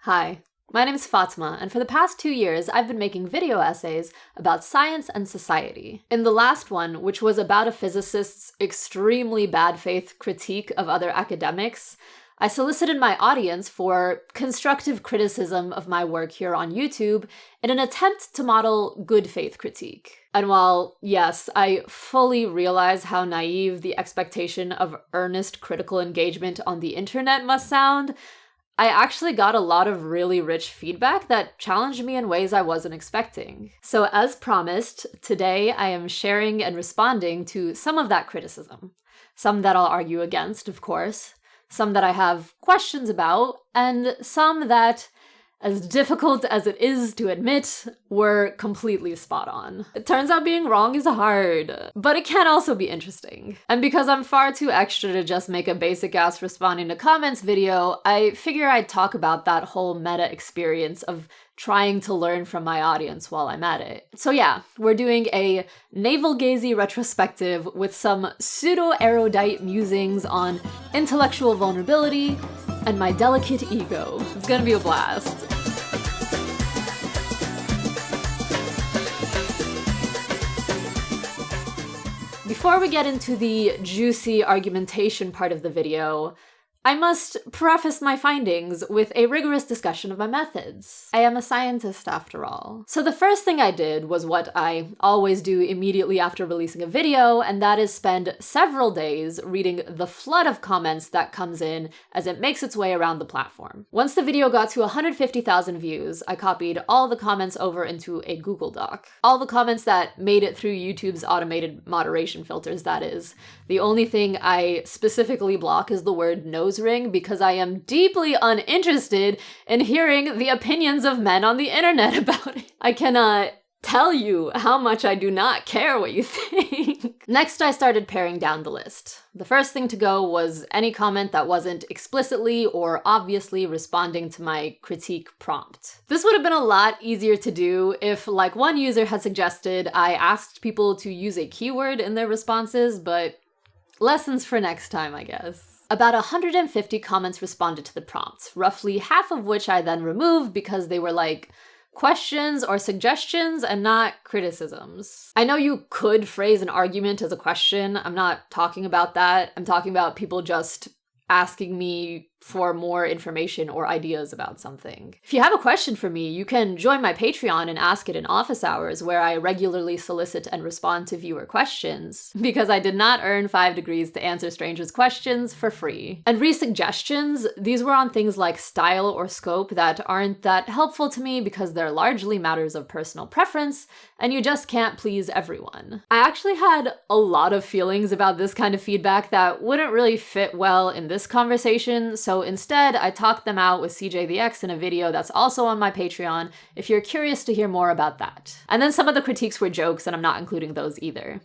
Hi, my name is Fatma, and for the past 2 years, I've been making video essays about science and society. In the last one, which was about a physicist's extremely bad faith critique of other academics, I solicited my audience for constructive criticism of my work here on YouTube in an attempt to model good faith critique. And while, yes, I fully realize how naive the expectation of earnest critical engagement on the internet must sound, I actually got a lot of really rich feedback that challenged me in ways I wasn't expecting. So as promised, today I am sharing and responding to some of that criticism. Some that I'll argue against, of course. Some that I have questions about, and some that, as difficult as it is to admit, were completely spot on. It turns out being wrong is hard, but it can also be interesting. And because I'm far too extra to just make a basic-ass responding to comments video, I figure I'd talk about that whole meta experience of trying to learn from my audience while I'm at it. So yeah, we're doing a navel-gazy retrospective with some pseudo-erudite musings on intellectual vulnerability and my delicate ego. It's gonna be a blast. Before we get into the juicy argumentation part of the video, I must preface my findings with a rigorous discussion of my methods. I am a scientist after all. So the first thing I did was what I always do immediately after releasing a video, and that is spend several days reading the flood of comments that comes in as it makes its way around the platform. Once the video got to 150,000 views, I copied all the comments over into a Google Doc. All the comments that made it through YouTube's automated moderation filters, that is. The only thing I specifically block is the word nose ring because I am deeply uninterested in hearing the opinions of men on the internet about it. I cannot tell you how much I do not care what you think. Next, I started paring down the list. The first thing to go was any comment that wasn't explicitly or obviously responding to my critique prompt. This would have been a lot easier to do if, like one user had suggested, I asked people to use a keyword in their responses, but lessons for next time, I guess. About 150 comments responded to the prompt, roughly half of which I then removed because they were like questions or suggestions and not criticisms. I know you could phrase an argument as a question. I'm not talking about that. I'm talking about people just asking me for more information or ideas about something. If you have a question for me, you can join my Patreon and ask it in office hours, where I regularly solicit and respond to viewer questions, because I did not earn 5 degrees to answer strangers' questions for free. And re-suggestions, these were on things like style or scope that aren't that helpful to me because they're largely matters of personal preference, and you just can't please everyone. I actually had a lot of feelings about this kind of feedback that wouldn't really fit well in this conversation, so instead, I talked them out with CJ the X in a video that's also on my Patreon if you're curious to hear more about that. And then some of the critiques were jokes, and I'm not including those either.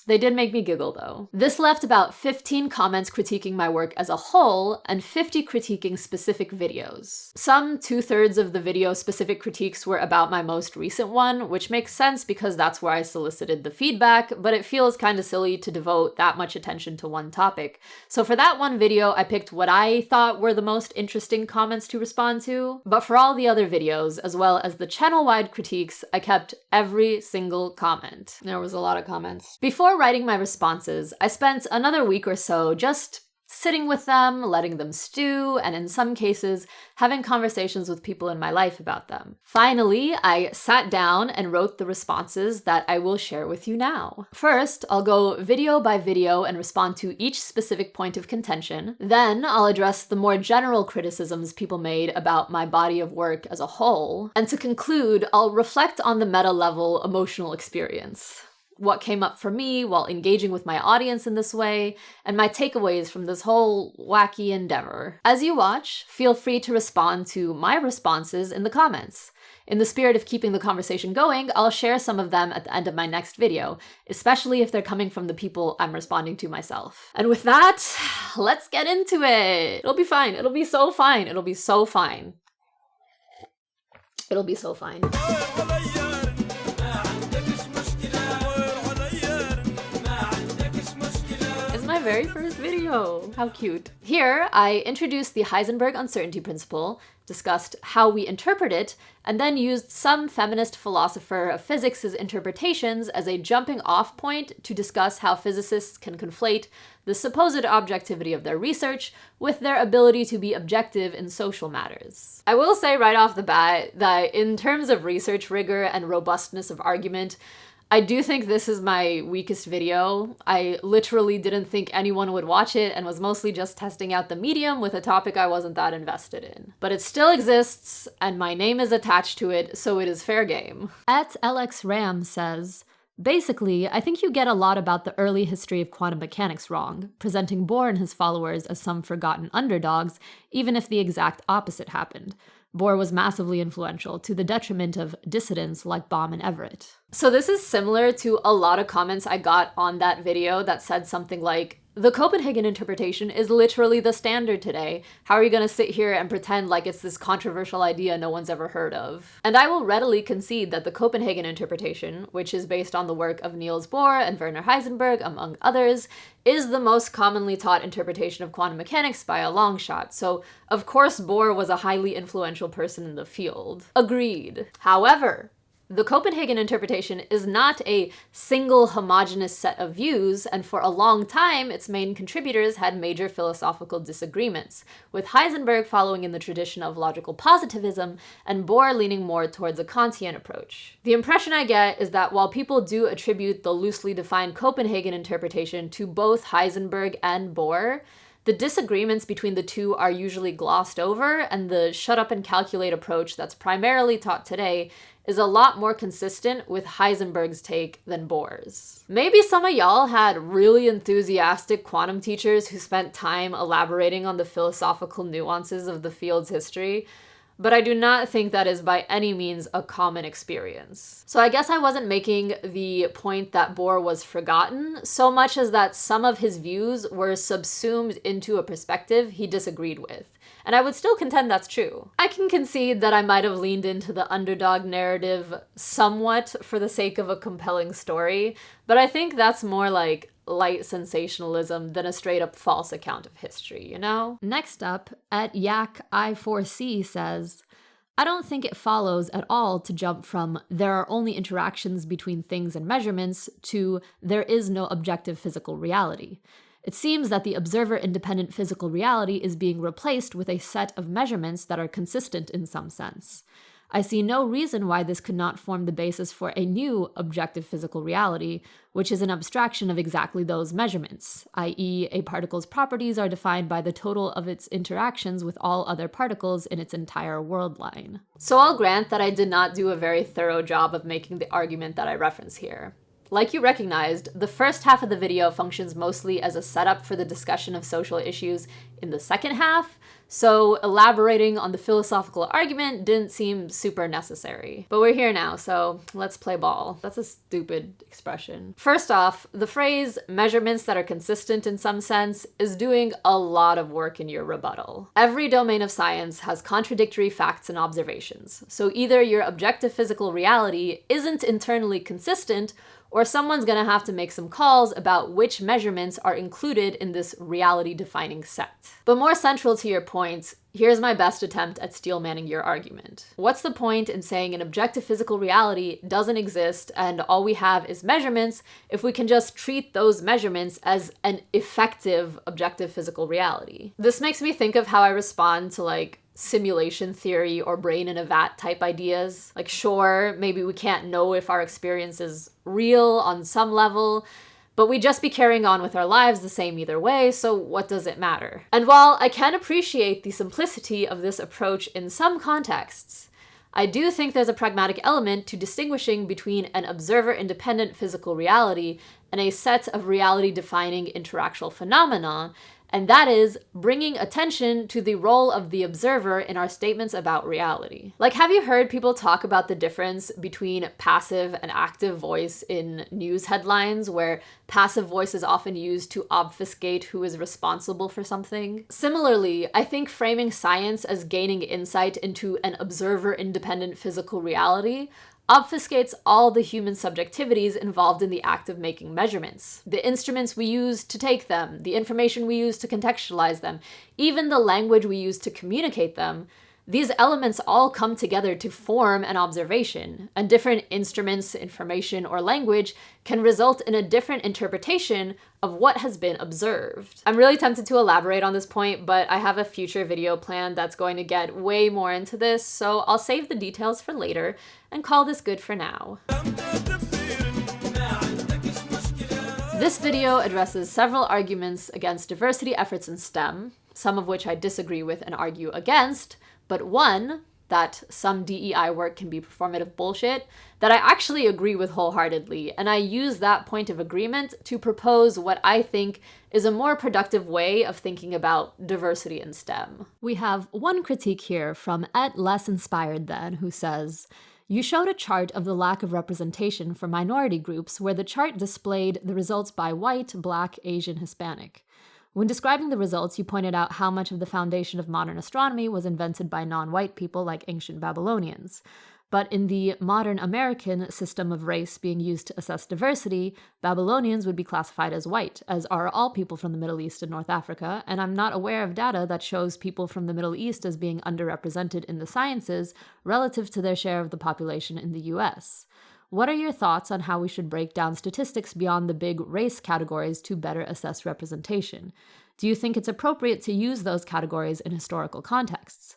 They did make me giggle, though. This left about 15 comments critiquing my work as a whole, and 50 critiquing specific videos. Some 2/3 of the video-specific critiques were about my most recent one, which makes sense because that's where I solicited the feedback, but it feels kinda silly to devote that much attention to one topic. So for that one video, I picked what I thought were the most interesting comments to respond to, but for all the other videos, as well as the channel-wide critiques, I kept every single comment. There was a lot of comments. Before writing my responses, I spent another week or so just sitting with them, letting them stew, and in some cases, having conversations with people in my life about them. Finally, I sat down and wrote the responses that I will share with you now. First, I'll go video by video and respond to each specific point of contention. Then, I'll address the more general criticisms people made about my body of work as a whole. And to conclude, I'll reflect on the meta-level emotional experience. What came up for me while engaging with my audience in this way, and my takeaways from this whole wacky endeavor. As you watch, feel free to respond to my responses in the comments. In the spirit of keeping the conversation going, I'll share some of them at the end of my next video, especially if they're coming from the people I'm responding to myself. And with that, let's get into it! It'll be fine. It'll be so fine. It'll be so fine. It'll be so fine. very first video. How cute. Here, I introduced the Heisenberg uncertainty principle, discussed how we interpret it, and then used some feminist philosopher of physics' interpretations as a jumping off point to discuss how physicists can conflate the supposed objectivity of their research with their ability to be objective in social matters. I will say right off the bat that in terms of research rigor and robustness of argument, I do think this is my weakest video. I literally didn't think anyone would watch it and was mostly just testing out the medium with a topic I wasn't that invested in. But it still exists, and my name is attached to it, so it is fair game. At LXRam says, basically, I think you get a lot about the early history of quantum mechanics wrong, presenting Bohr and his followers as some forgotten underdogs, even if the exact opposite happened. Bohr was massively influential, to the detriment of dissidents like Bohm and Everett. So this is similar to a lot of comments I got on that video that said something like, the Copenhagen interpretation is literally the standard today. How are you going to sit here and pretend like it's this controversial idea no one's ever heard of? And I will readily concede that the Copenhagen interpretation, which is based on the work of Niels Bohr and Werner Heisenberg, among others, is the most commonly taught interpretation of quantum mechanics by a long shot. So, of course, Bohr was a highly influential person in the field. Agreed. However, the Copenhagen interpretation is not a single homogeneous set of views, and for a long time, its main contributors had major philosophical disagreements, with Heisenberg following in the tradition of logical positivism and Bohr leaning more towards a Kantian approach. The impression I get is that while people do attribute the loosely defined Copenhagen interpretation to both Heisenberg and Bohr, the disagreements between the two are usually glossed over, and the shut up and calculate approach that's primarily taught today is a lot more consistent with Heisenberg's take than Bohr's. Maybe some of y'all had really enthusiastic quantum teachers who spent time elaborating on the philosophical nuances of the field's history, but I do not think that is by any means a common experience. So I guess I wasn't making the point that Bohr was forgotten so much as that some of his views were subsumed into a perspective he disagreed with. And I would still contend that's true. I can concede that I might have leaned into the underdog narrative somewhat for the sake of a compelling story, but I think that's more like light sensationalism than a straight up false account of history, you know? Next up, at Yak I4C says, I don't think it follows at all to jump from there are only interactions between things and measurements to there is no objective physical reality. It seems that the observer-independent physical reality is being replaced with a set of measurements that are consistent in some sense. I see no reason why this could not form the basis for a new objective physical reality, which is an abstraction of exactly those measurements, i.e., a particle's properties are defined by the total of its interactions with all other particles in its entire world line. So I'll grant that I did not do a very thorough job of making the argument that I reference here. Like you recognized, the first half of the video functions mostly as a setup for the discussion of social issues in the second half, so elaborating on the philosophical argument didn't seem super necessary. But we're here now, so let's play ball. That's a stupid expression. First off, the phrase measurements that are consistent in some sense is doing a lot of work in your rebuttal. Every domain of science has contradictory facts and observations, so either your objective physical reality isn't internally consistent, or someone's gonna have to make some calls about which measurements are included in this reality-defining set. But more central to your point, here's my best attempt at steel-manning your argument. What's the point in saying an objective physical reality doesn't exist and all we have is measurements if we can just treat those measurements as an effective objective physical reality? This makes me think of how I respond to like simulation theory or brain in a vat type ideas. Like, sure, maybe we can't know if our experience is real on some level, but we'd just be carrying on with our lives the same either way, so what does it matter? And while I can appreciate the simplicity of this approach in some contexts, I do think there's a pragmatic element to distinguishing between an observer-independent physical reality and a set of reality-defining interactual phenomena, and that is bringing attention to the role of the observer in our statements about reality. Like, have you heard people talk about the difference between passive and active voice in news headlines, where passive voice is often used to obfuscate who is responsible for something? Similarly, I think framing science as gaining insight into an observer-independent physical reality obfuscates all the human subjectivities involved in the act of making measurements. The instruments we use to take them, the information we use to contextualize them, even the language we use to communicate them. These elements all come together to form an observation, and different instruments, information, or language can result in a different interpretation of what has been observed. I'm really tempted to elaborate on this point, but I have a future video planned that's going to get way more into this, so I'll save the details for later and call this good for now. This video addresses several arguments against diversity efforts in STEM, some of which I disagree with and argue against, but one, that some DEI work can be performative bullshit, that I actually agree with wholeheartedly, and I use that point of agreement to propose what I think is a more productive way of thinking about diversity in STEM. We have one critique here from @LessInspiredThan, who says, "You showed a chart of the lack of representation for minority groups where the chart displayed the results by white, Black, Asian, Hispanic. When describing the results, you pointed out how much of the foundation of modern astronomy was invented by non-white people like ancient Babylonians. But in the modern American system of race being used to assess diversity, Babylonians would be classified as white, as are all people from the Middle East and North Africa, and I'm not aware of data that shows people from the Middle East as being underrepresented in the sciences relative to their share of the population in the US. What are your thoughts on how we should break down statistics beyond the big race categories to better assess representation? Do you think it's appropriate to use those categories in historical contexts?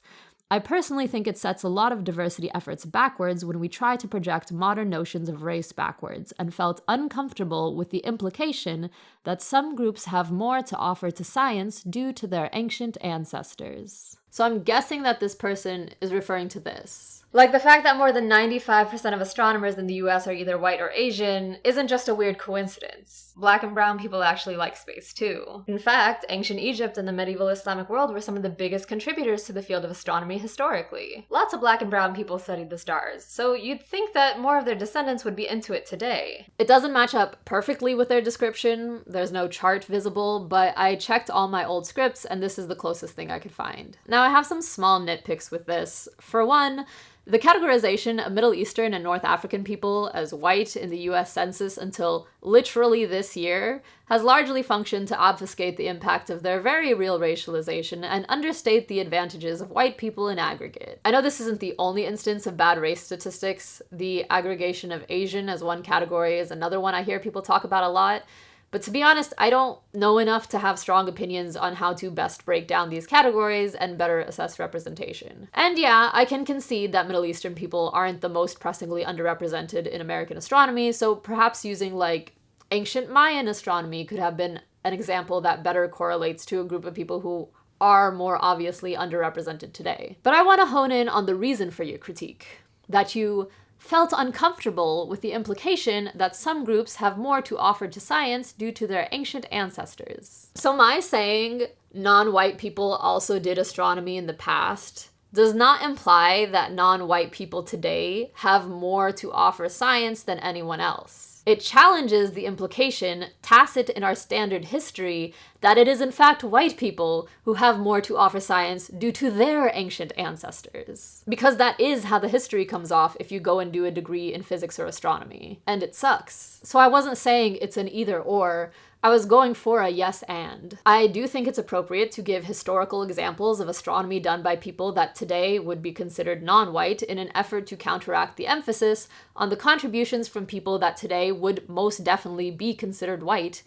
I personally think it sets a lot of diversity efforts backwards when we try to project modern notions of race backwards, and felt uncomfortable with the implication that some groups have more to offer to science due to their ancient ancestors." So I'm guessing that this person is referring to this. Like, the fact that more than 95% of astronomers in the US are either white or Asian isn't just a weird coincidence. Black and brown people actually like space too. In fact, ancient Egypt and the medieval Islamic world were some of the biggest contributors to the field of astronomy historically. Lots of black and brown people studied the stars, so you'd think that more of their descendants would be into it today. It doesn't match up perfectly with their description, there's no chart visible, but I checked all my old scripts and this is the closest thing I could find. Now, I have some small nitpicks with this. For one, the categorization of Middle Eastern and North African people as white in the US Census until literally this year has largely functioned to obfuscate the impact of their very real racialization and understate the advantages of white people in aggregate. I know this isn't the only instance of bad race statistics. The aggregation of Asian as one category is another one I hear people talk about a lot. But to be honest, I don't know enough to have strong opinions on how to best break down these categories and better assess representation. And yeah, I can concede that Middle Eastern people aren't the most pressingly underrepresented in American astronomy, so perhaps using like ancient Mayan astronomy could have been an example that better correlates to a group of people who are more obviously underrepresented today. But I want to hone in on the reason for your critique, that you felt uncomfortable with the implication that some groups have more to offer to science due to their ancient ancestors. So my saying non-white people also did astronomy in the past does not imply that non-white people today have more to offer science than anyone else. It challenges the implication, tacit in our standard history, that it is in fact white people who have more to offer science due to their ancient ancestors. Because that is how the history comes off if you go and do a degree in physics or astronomy. And it sucks. So I wasn't saying it's an either or, I was going for a yes and. I do think it's appropriate to give historical examples of astronomy done by people that today would be considered non-white in an effort to counteract the emphasis on the contributions from people that today would most definitely be considered white,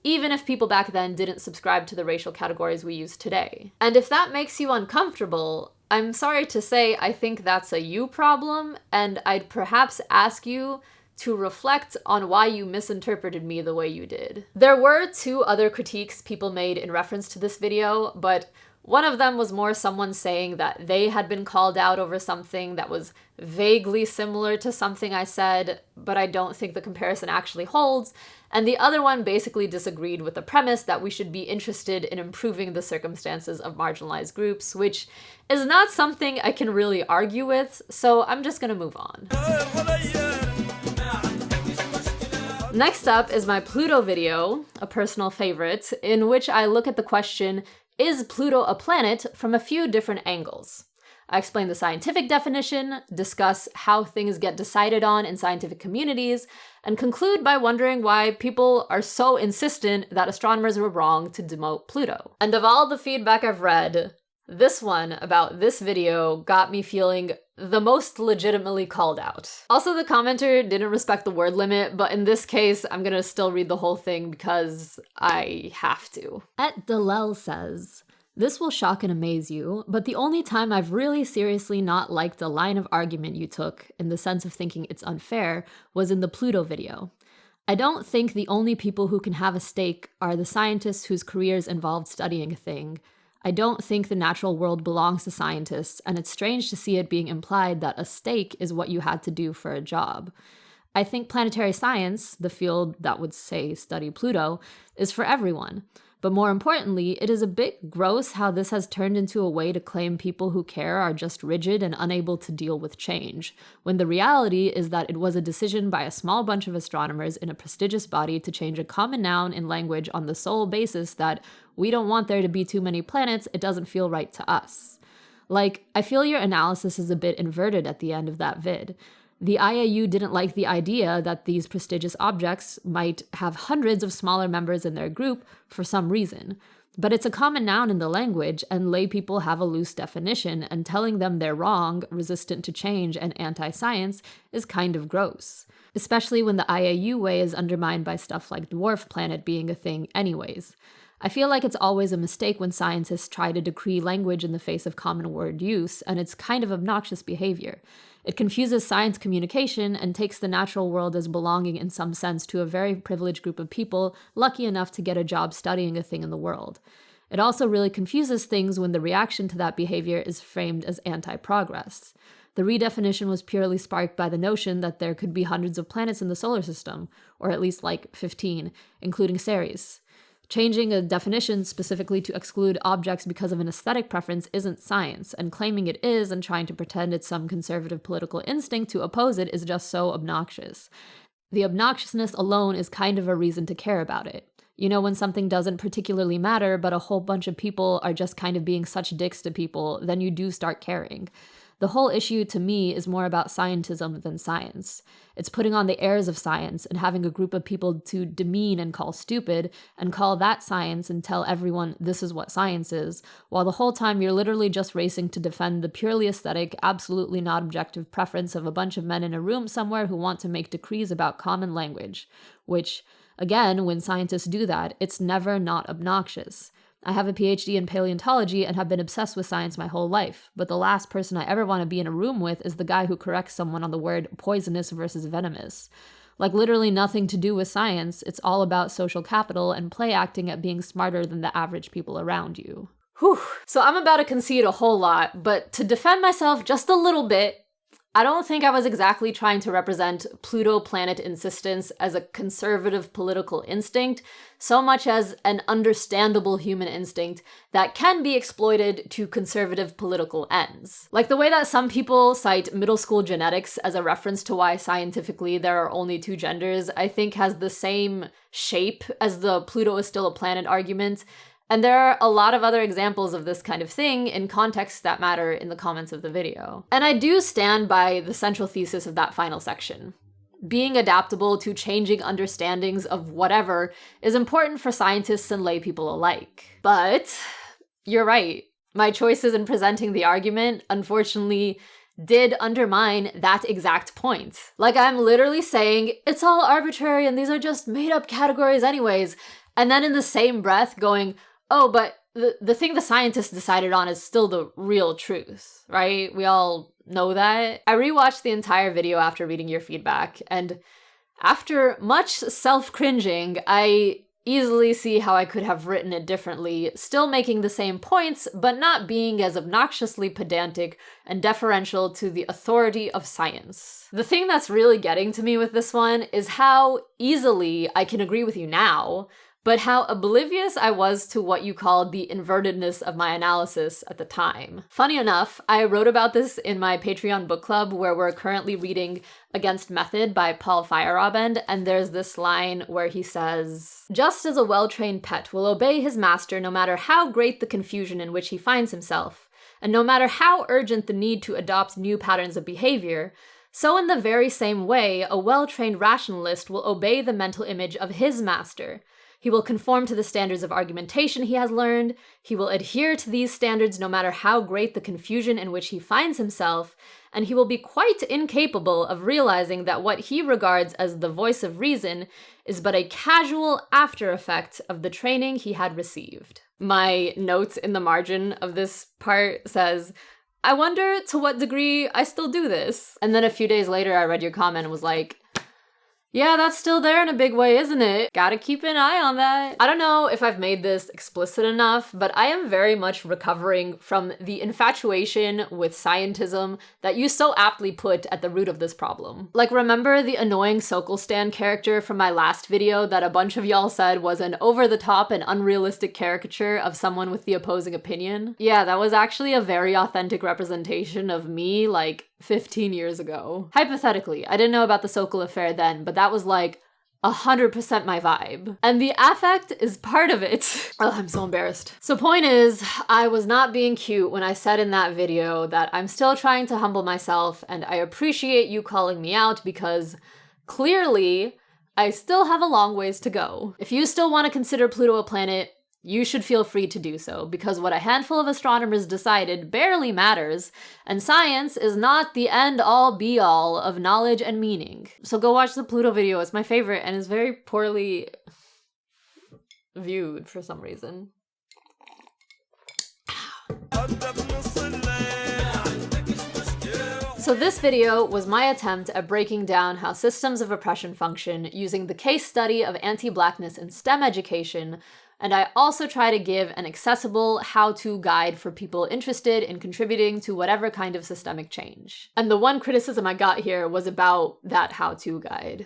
even if people back then didn't subscribe to the racial categories we use today. And if that makes you uncomfortable, I'm sorry to say I think that's a you problem, and I'd perhaps ask you to reflect on why you misinterpreted me the way you did. There were 2 other critiques people made in reference to this video, but one of them was more someone saying that they had been called out over something that was vaguely similar to something I said, but I don't think the comparison actually holds, and the other one basically disagreed with the premise that we should be interested in improving the circumstances of marginalized groups, which is not something I can really argue with, so I'm just gonna move on. Next up is my Pluto video, a personal favorite, in which I look at the question, is Pluto a planet, from a few different angles. I explain the scientific definition, discuss how things get decided on in scientific communities, and conclude by wondering why people are so insistent that astronomers were wrong to demote Pluto. And of all the feedback I've read, this one about this video got me feeling the most legitimately called out. Also, the commenter didn't respect the word limit, but in this case, I'm gonna still read the whole thing because I have to. @Dalel says, "This will shock and amaze you, but the only time I've really seriously not liked a line of argument you took, in the sense of thinking it's unfair, was in the Pluto video. I don't think the only people who can have a stake are the scientists whose careers involved studying a thing. I don't think the natural world belongs to scientists, and it's strange to see it being implied that a stake is what you had to do for a job. I think planetary science, the field that would, say, study Pluto, is for everyone. But more importantly, it is a bit gross how this has turned into a way to claim people who care are just rigid and unable to deal with change, when the reality is that it was a decision by a small bunch of astronomers in a prestigious body to change a common noun in language on the sole basis that we don't want there to be too many planets, it doesn't feel right to us. Like, I feel your analysis is a bit inverted at the end of that vid. The IAU didn't like the idea that these prestigious objects might have hundreds of smaller members in their group for some reason. But it's a common noun in the language, and lay people have a loose definition, and telling them they're wrong, resistant to change, and anti-science is kind of gross. Especially when the IAU way is undermined by stuff like dwarf planet being a thing anyways. I feel like it's always a mistake when scientists try to decree language in the face of common word use, and it's kind of obnoxious behavior. It confuses science communication and takes the natural world as belonging in some sense to a very privileged group of people lucky enough to get a job studying a thing in the world. It also really confuses things when the reaction to that behavior is framed as anti-progress. The redefinition was purely sparked by the notion that there could be hundreds of planets in the solar system, or at least like 15, including Ceres. Changing a definition specifically to exclude objects because of an aesthetic preference isn't science, and claiming it is and trying to pretend it's some conservative political instinct to oppose it is just so obnoxious. The obnoxiousness alone is kind of a reason to care about it. You know, when something doesn't particularly matter, but a whole bunch of people are just kind of being such dicks to people, then you do start caring. The whole issue to me is more about scientism than science. It's putting on the airs of science and having a group of people to demean and call stupid and call that science and tell everyone this is what science is, while the whole time you're literally just racing to defend the purely aesthetic, absolutely not objective preference of a bunch of men in a room somewhere who want to make decrees about common language, which, again, when scientists do that, it's never not obnoxious. I have a PhD in paleontology and have been obsessed with science my whole life, but the last person I ever want to be in a room with is the guy who corrects someone on the word poisonous versus venomous. Like literally nothing to do with science, it's all about social capital and play acting at being smarter than the average people around you. Whew. So I'm about to concede a whole lot, but to defend myself just a little bit, I don't think I was exactly trying to represent Pluto planet insistence as a conservative political instinct, so much as an understandable human instinct that can be exploited to conservative political ends. Like the way that some people cite middle school genetics as a reference to why scientifically there are only two genders, I think has the same shape as the Pluto is still a planet argument. And there are a lot of other examples of this kind of thing in contexts that matter in the comments of the video. And I do stand by the central thesis of that final section. Being adaptable to changing understandings of whatever is important for scientists and lay people alike. But you're right. My choices in presenting the argument, unfortunately, did undermine that exact point. Like I'm literally saying, it's all arbitrary and these are just made up categories anyways. And then in the same breath going, oh, but the thing the scientists decided on is still the real truth, right? We all know that. I rewatched the entire video after reading your feedback, and after much self-cringing, I easily see how I could have written it differently, still making the same points, but not being as obnoxiously pedantic and deferential to the authority of science. The thing that's really getting to me with this one is how easily I can agree with you now, but how oblivious I was to what you called the invertedness of my analysis at the time. Funny enough, I wrote about this in my Patreon book club where we're currently reading Against Method by Paul Feyerabend, and there's this line where he says, "Just as a well-trained pet will obey his master no matter how great the confusion in which he finds himself, And no matter how urgent the need to adopt new patterns of behavior, so in the very same way, a well-trained rationalist will obey the mental image of his master. He will conform to the standards of argumentation he has learned, he will adhere to these standards no matter how great the confusion in which he finds himself, and he will be quite incapable of realizing that what he regards as the voice of reason is but a casual after effect of the training he had received. My notes in the margin of this part says, I wonder to what degree I still do this. And then a few days later, I read your comment and was like, yeah, that's still there in a big way, isn't it? Gotta keep an eye on that. I don't know if I've made this explicit enough, but I am very much recovering from the infatuation with scientism that you so aptly put at the root of this problem. Like, remember the annoying Sokol Stan character from my last video that a bunch of y'all said was an over-the-top and unrealistic caricature of someone with the opposing opinion? Yeah, that was actually a very authentic representation of me, like, 15 years ago. Hypothetically, I didn't know about the Sokol affair then, but that was like 100% my vibe. And the affect is part of it. Oh, I'm so embarrassed. So point is, I was not being cute when I said in that video that I'm still trying to humble myself, and I appreciate you calling me out because clearly I still have a long ways to go. If you still want to consider Pluto a planet, you should feel free to do so, because what a handful of astronomers decided barely matters, and science is not the end-all be-all of knowledge and meaning. So go watch the Pluto video, it's my favorite, and it's very poorly viewed for some reason. So this video was my attempt at breaking down how systems of oppression function using the case study of anti-Blackness in STEM education, and I also try to give an accessible how-to guide for people interested in contributing to whatever kind of systemic change. And the one criticism I got here was about that how-to guide.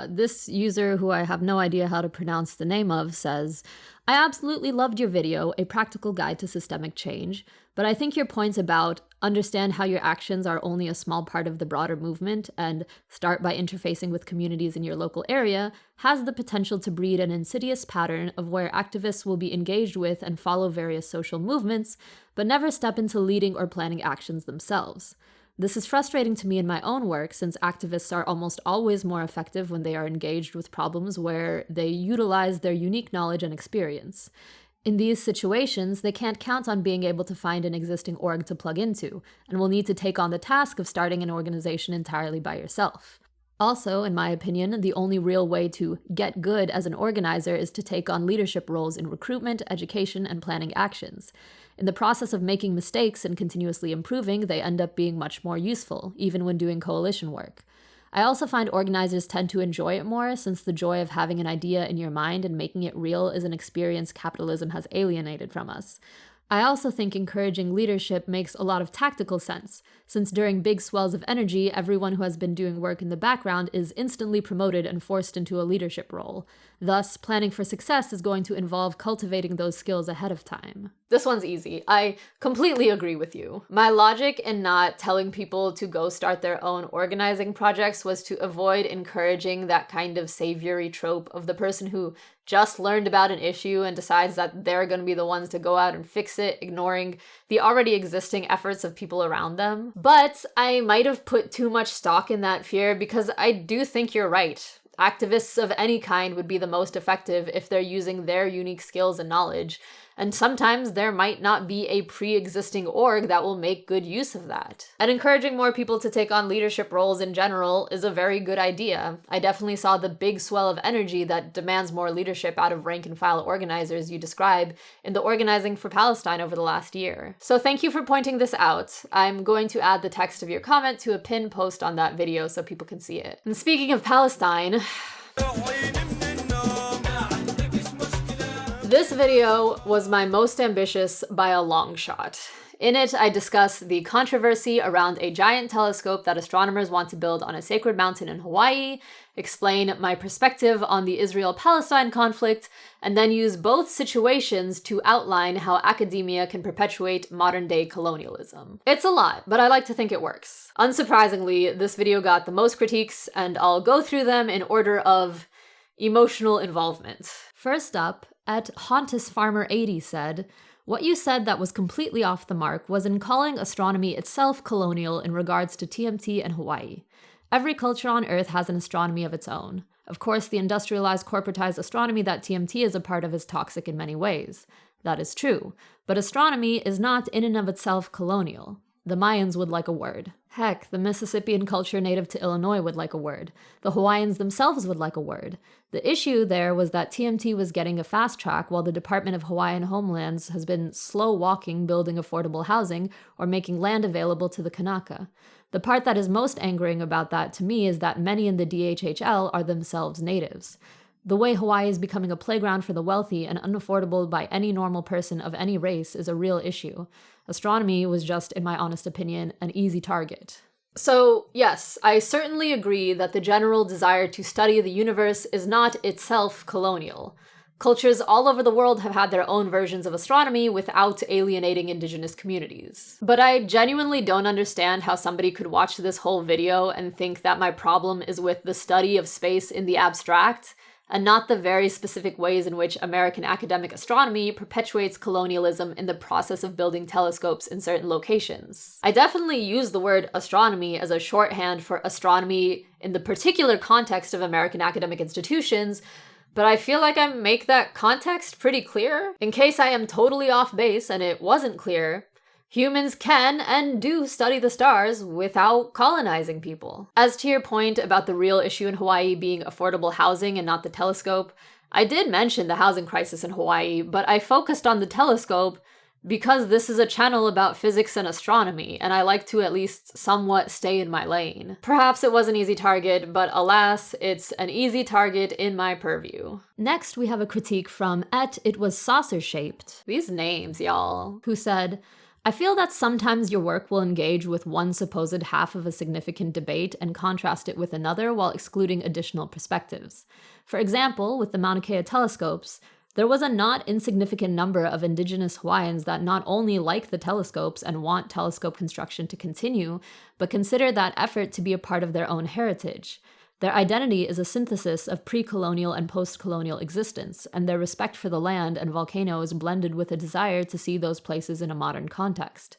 This user, who I have no idea how to pronounce the name of, says, I absolutely loved your video, A Practical Guide to Systemic Change, but I think your points about understand how your actions are only a small part of the broader movement and start by interfacing with communities in your local area has the potential to breed an insidious pattern of where activists will be engaged with and follow various social movements, but never step into leading or planning actions themselves. This is frustrating to me in my own work, since activists are almost always more effective when they are engaged with problems where they utilize their unique knowledge and experience. In these situations, they can't count on being able to find an existing org to plug into, and will need to take on the task of starting an organization entirely by yourself. Also, in my opinion, the only real way to get good as an organizer is to take on leadership roles in recruitment, education, and planning actions. In the process of making mistakes and continuously improving, they end up being much more useful, even when doing coalition work. I also find organizers tend to enjoy it more, since the joy of having an idea in your mind and making it real is an experience capitalism has alienated from us. I also think encouraging leadership makes a lot of tactical sense, since during big swells of energy, everyone who has been doing work in the background is instantly promoted and forced into a leadership role. Thus, planning for success is going to involve cultivating those skills ahead of time. This one's easy. I completely agree with you. My logic in not telling people to go start their own organizing projects was to avoid encouraging that kind of saviory trope of the person who just learned about an issue and decides that they're going to be the ones to go out and fix it, ignoring the already existing efforts of people around them. But I might have put too much stock in that fear, because I do think you're right. Activists of any kind would be the most effective if they're using their unique skills and knowledge. And sometimes there might not be a pre-existing org that will make good use of that. And encouraging more people to take on leadership roles in general is a very good idea. I definitely saw the big swell of energy that demands more leadership out of rank-and-file organizers you describe in the Organizing for Palestine over the last year. So thank you for pointing this out. I'm going to add the text of your comment to a pinned post on that video so people can see it. And speaking of Palestine, this video was my most ambitious by a long shot. In it, I discuss the controversy around a giant telescope that astronomers want to build on a sacred mountain in Hawaii, explain my perspective on the Israel-Palestine conflict, and then use both situations to outline how academia can perpetuate modern-day colonialism. It's a lot, but I like to think it works. Unsurprisingly, this video got the most critiques, and I'll go through them in order of emotional involvement. First up, at Hauntus Farmer 80 said, What you said that was completely off the mark was in calling astronomy itself colonial in regards to TMT and Hawaii. Every culture on Earth has an astronomy of its own. Of course, the industrialized, corporatized astronomy that TMT is a part of is toxic in many ways. That is true. But astronomy is not in and of itself colonial. The Mayans would like a word. Heck, the Mississippian culture native to Illinois would like a word. The Hawaiians themselves would like a word. The issue there was that TMT was getting a fast track while the Department of Hawaiian Homelands has been slow walking building affordable housing or making land available to the Kanaka. The part that is most angering about that to me is that many in the DHHL are themselves natives. The way Hawaii is becoming a playground for the wealthy and unaffordable by any normal person of any race is a real issue. Astronomy was just, in my honest opinion, an easy target. So, yes, I certainly agree that the general desire to study the universe is not itself colonial. Cultures all over the world have had their own versions of astronomy without alienating indigenous communities. But I genuinely don't understand how somebody could watch this whole video and think that my problem is with the study of space in the abstract, and not the very specific ways in which American academic astronomy perpetuates colonialism in the process of building telescopes in certain locations. I definitely use the word astronomy as a shorthand for astronomy in the particular context of American academic institutions, but I feel like I make that context pretty clear. In case I am totally off base and it wasn't clear, humans can and do study the stars without colonizing people. As to your point about the real issue in Hawaii being affordable housing and not the telescope, I did mention the housing crisis in Hawaii, but I focused on the telescope because this is a channel about physics and astronomy, and I like to at least somewhat stay in my lane. Perhaps it was an easy target, but alas, it's an easy target in my purview. Next, we have a critique from @itwassaucer-shaped. These names, y'all. Who said, I feel that sometimes your work will engage with one supposed half of a significant debate and contrast it with another while excluding additional perspectives. For example, with the Mauna Kea telescopes, there was a not insignificant number of indigenous Hawaiians that not only like the telescopes and want telescope construction to continue, but consider that effort to be a part of their own heritage. Their identity is a synthesis of pre-colonial and post-colonial existence, and their respect for the land and volcanoes blended with a desire to see those places in a modern context.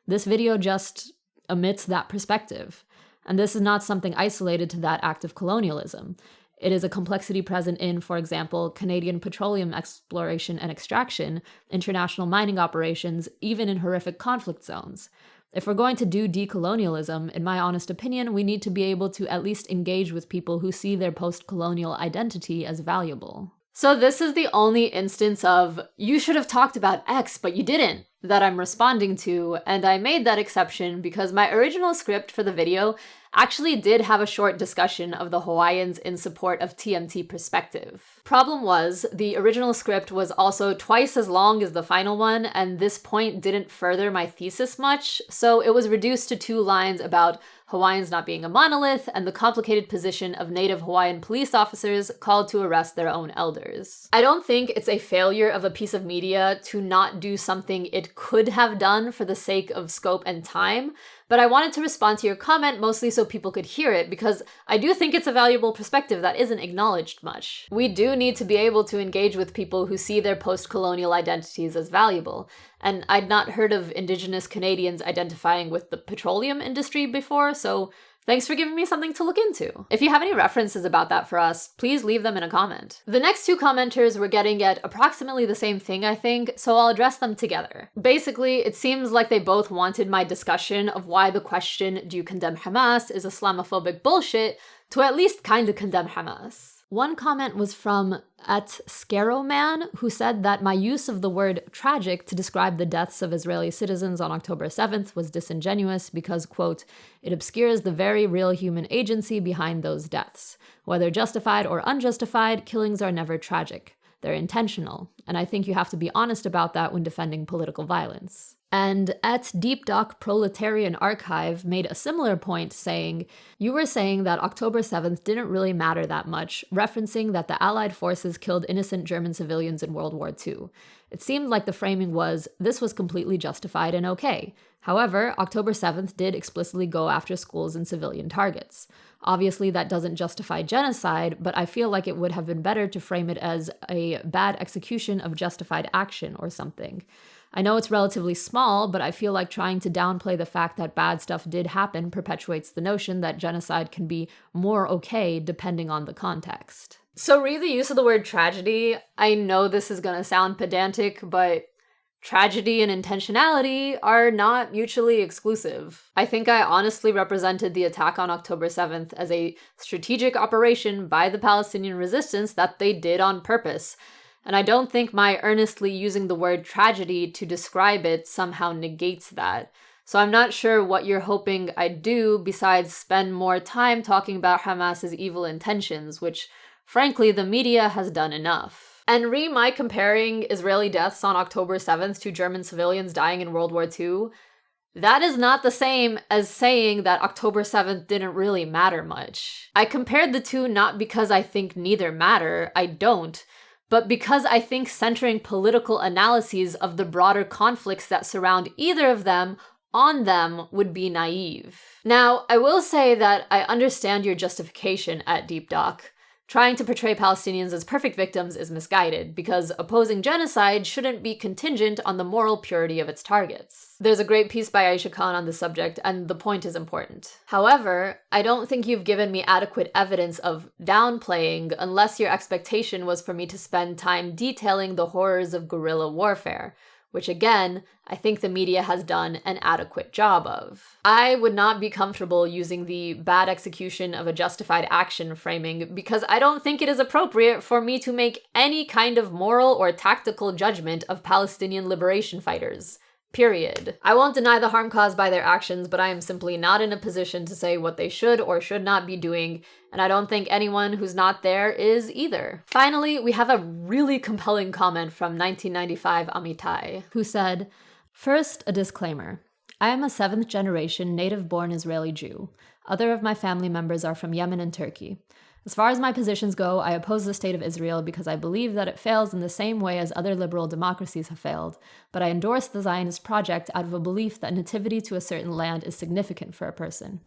This video just omits that perspective. And this is not something isolated to that act of colonialism. It is a complexity present in, for example, Canadian petroleum exploration and extraction, international mining operations, even in horrific conflict zones. If we're going to do decolonialism, in my honest opinion, we need to be able to at least engage with people who see their post-colonial identity as valuable. So this is the only instance of, you should have talked about X, but you didn't, that I'm responding to, and I made that exception because my original script for the video actually did have a short discussion of the Hawaiians in support of TMT perspective. Problem was, the original script was also twice as long as the final one, and this point didn't further my thesis much, so it was reduced to 2 lines about Hawaiians not being a monolith and the complicated position of native Hawaiian police officers called to arrest their own elders. I don't think it's a failure of a piece of media to not do something it could have done for the sake of scope and time, but I wanted to respond to your comment mostly so people could hear it, because I do think it's a valuable perspective that isn't acknowledged much. We do need to be able to engage with people who see their post-colonial identities as valuable, and I'd not heard of Indigenous Canadians identifying with the petroleum industry before, so thanks for giving me something to look into. If you have any references about that for us, please leave them in a comment. The next 2 commenters were getting at approximately the same thing, I think, so I'll address them together. Basically, it seems like they both wanted my discussion of why the question, do you condemn Hamas, is Islamophobic bullshit, to at least kinda condemn Hamas. One comment was from @Scaroman, who said that my use of the word tragic to describe the deaths of Israeli citizens on October 7th was disingenuous because, quote, it obscures the very real human agency behind those deaths. Whether justified or unjustified, killings are never tragic. They're intentional, and I think you have to be honest about that when defending political violence. And @DeepDoc Proletarian Archive made a similar point, saying, you were saying that October 7th didn't really matter that much, referencing that the Allied forces killed innocent German civilians in World War II. It seemed like the framing was, this was completely justified and okay. However, October 7th did explicitly go after schools and civilian targets. Obviously, that doesn't justify genocide, but I feel like it would have been better to frame it as a bad execution of justified action or something. I know it's relatively small, but I feel like trying to downplay the fact that bad stuff did happen perpetuates the notion that genocide can be more okay depending on the context. So read the use of the word tragedy. I know this is gonna sound pedantic, but tragedy and intentionality are not mutually exclusive. I think I honestly represented the attack on October 7th as a strategic operation by the Palestinian resistance that they did on purpose. And I don't think my earnestly using the word tragedy to describe it somehow negates that. So I'm not sure what you're hoping I'd do besides spend more time talking about Hamas's evil intentions, which frankly the media has done enough. And am I comparing Israeli deaths on October 7th to German civilians dying in World War II? That is not the same as saying that October 7th didn't really matter much. I compared the two not because I think neither matter, I don't, but because I think centering political analyses of the broader conflicts that surround either of them on them would be naive. Now, I will say that I understand your justification at Deep Doc. Trying to portray Palestinians as perfect victims is misguided, because opposing genocide shouldn't be contingent on the moral purity of its targets. There's a great piece by Aisha Khan on the subject, and the point is important. However, I don't think you've given me adequate evidence of downplaying unless your expectation was for me to spend time detailing the horrors of guerrilla warfare, which again, I think the media has done an adequate job of. I would not be comfortable using the bad execution of a justified action framing because I don't think it is appropriate for me to make any kind of moral or tactical judgment of Palestinian liberation fighters. Period. I won't deny the harm caused by their actions, but I am simply not in a position to say what they should or should not be doing, and I don't think anyone who's not there is either. Finally, we have a really compelling comment from 1995 Amitai, who said, "First, a disclaimer. I am a 7th generation native-born Israeli Jew. Other of my family members are from Yemen and Turkey. As far as my positions go, I oppose the state of Israel because I believe that it fails in the same way as other liberal democracies have failed, but I endorse the Zionist project out of a belief that nativity to a certain land is significant for a person.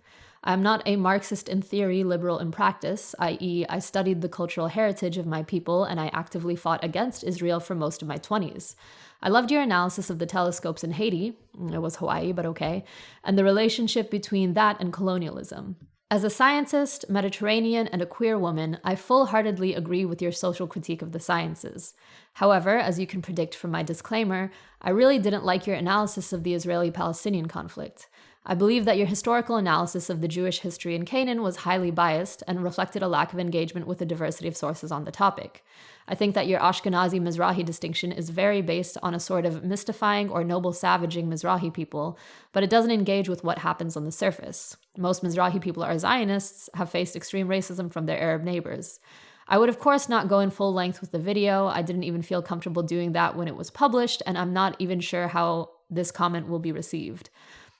I am not a Marxist in theory, liberal in practice, i.e., I studied the cultural heritage of my people and I actively fought against Israel for most of my 20s. I loved your analysis of the telescopes in Haiti, it was Hawaii, but okay, and the relationship between that and colonialism. As a scientist, Mediterranean, and a queer woman, I full-heartedly agree with your social critique of the sciences. However, as you can predict from my disclaimer, I really didn't like your analysis of the Israeli-Palestinian conflict. I believe that your historical analysis of the Jewish history in Canaan was highly biased and reflected a lack of engagement with the diversity of sources on the topic. I think that your Ashkenazi-Mizrahi distinction is very based on a sort of mystifying or noble savaging Mizrahi people, but it doesn't engage with what happens on the surface. Most Mizrahi people are Zionists, have faced extreme racism from their Arab neighbors. I would of course not go in full length with the video, I didn't even feel comfortable doing that when it was published, and I'm not even sure how this comment will be received.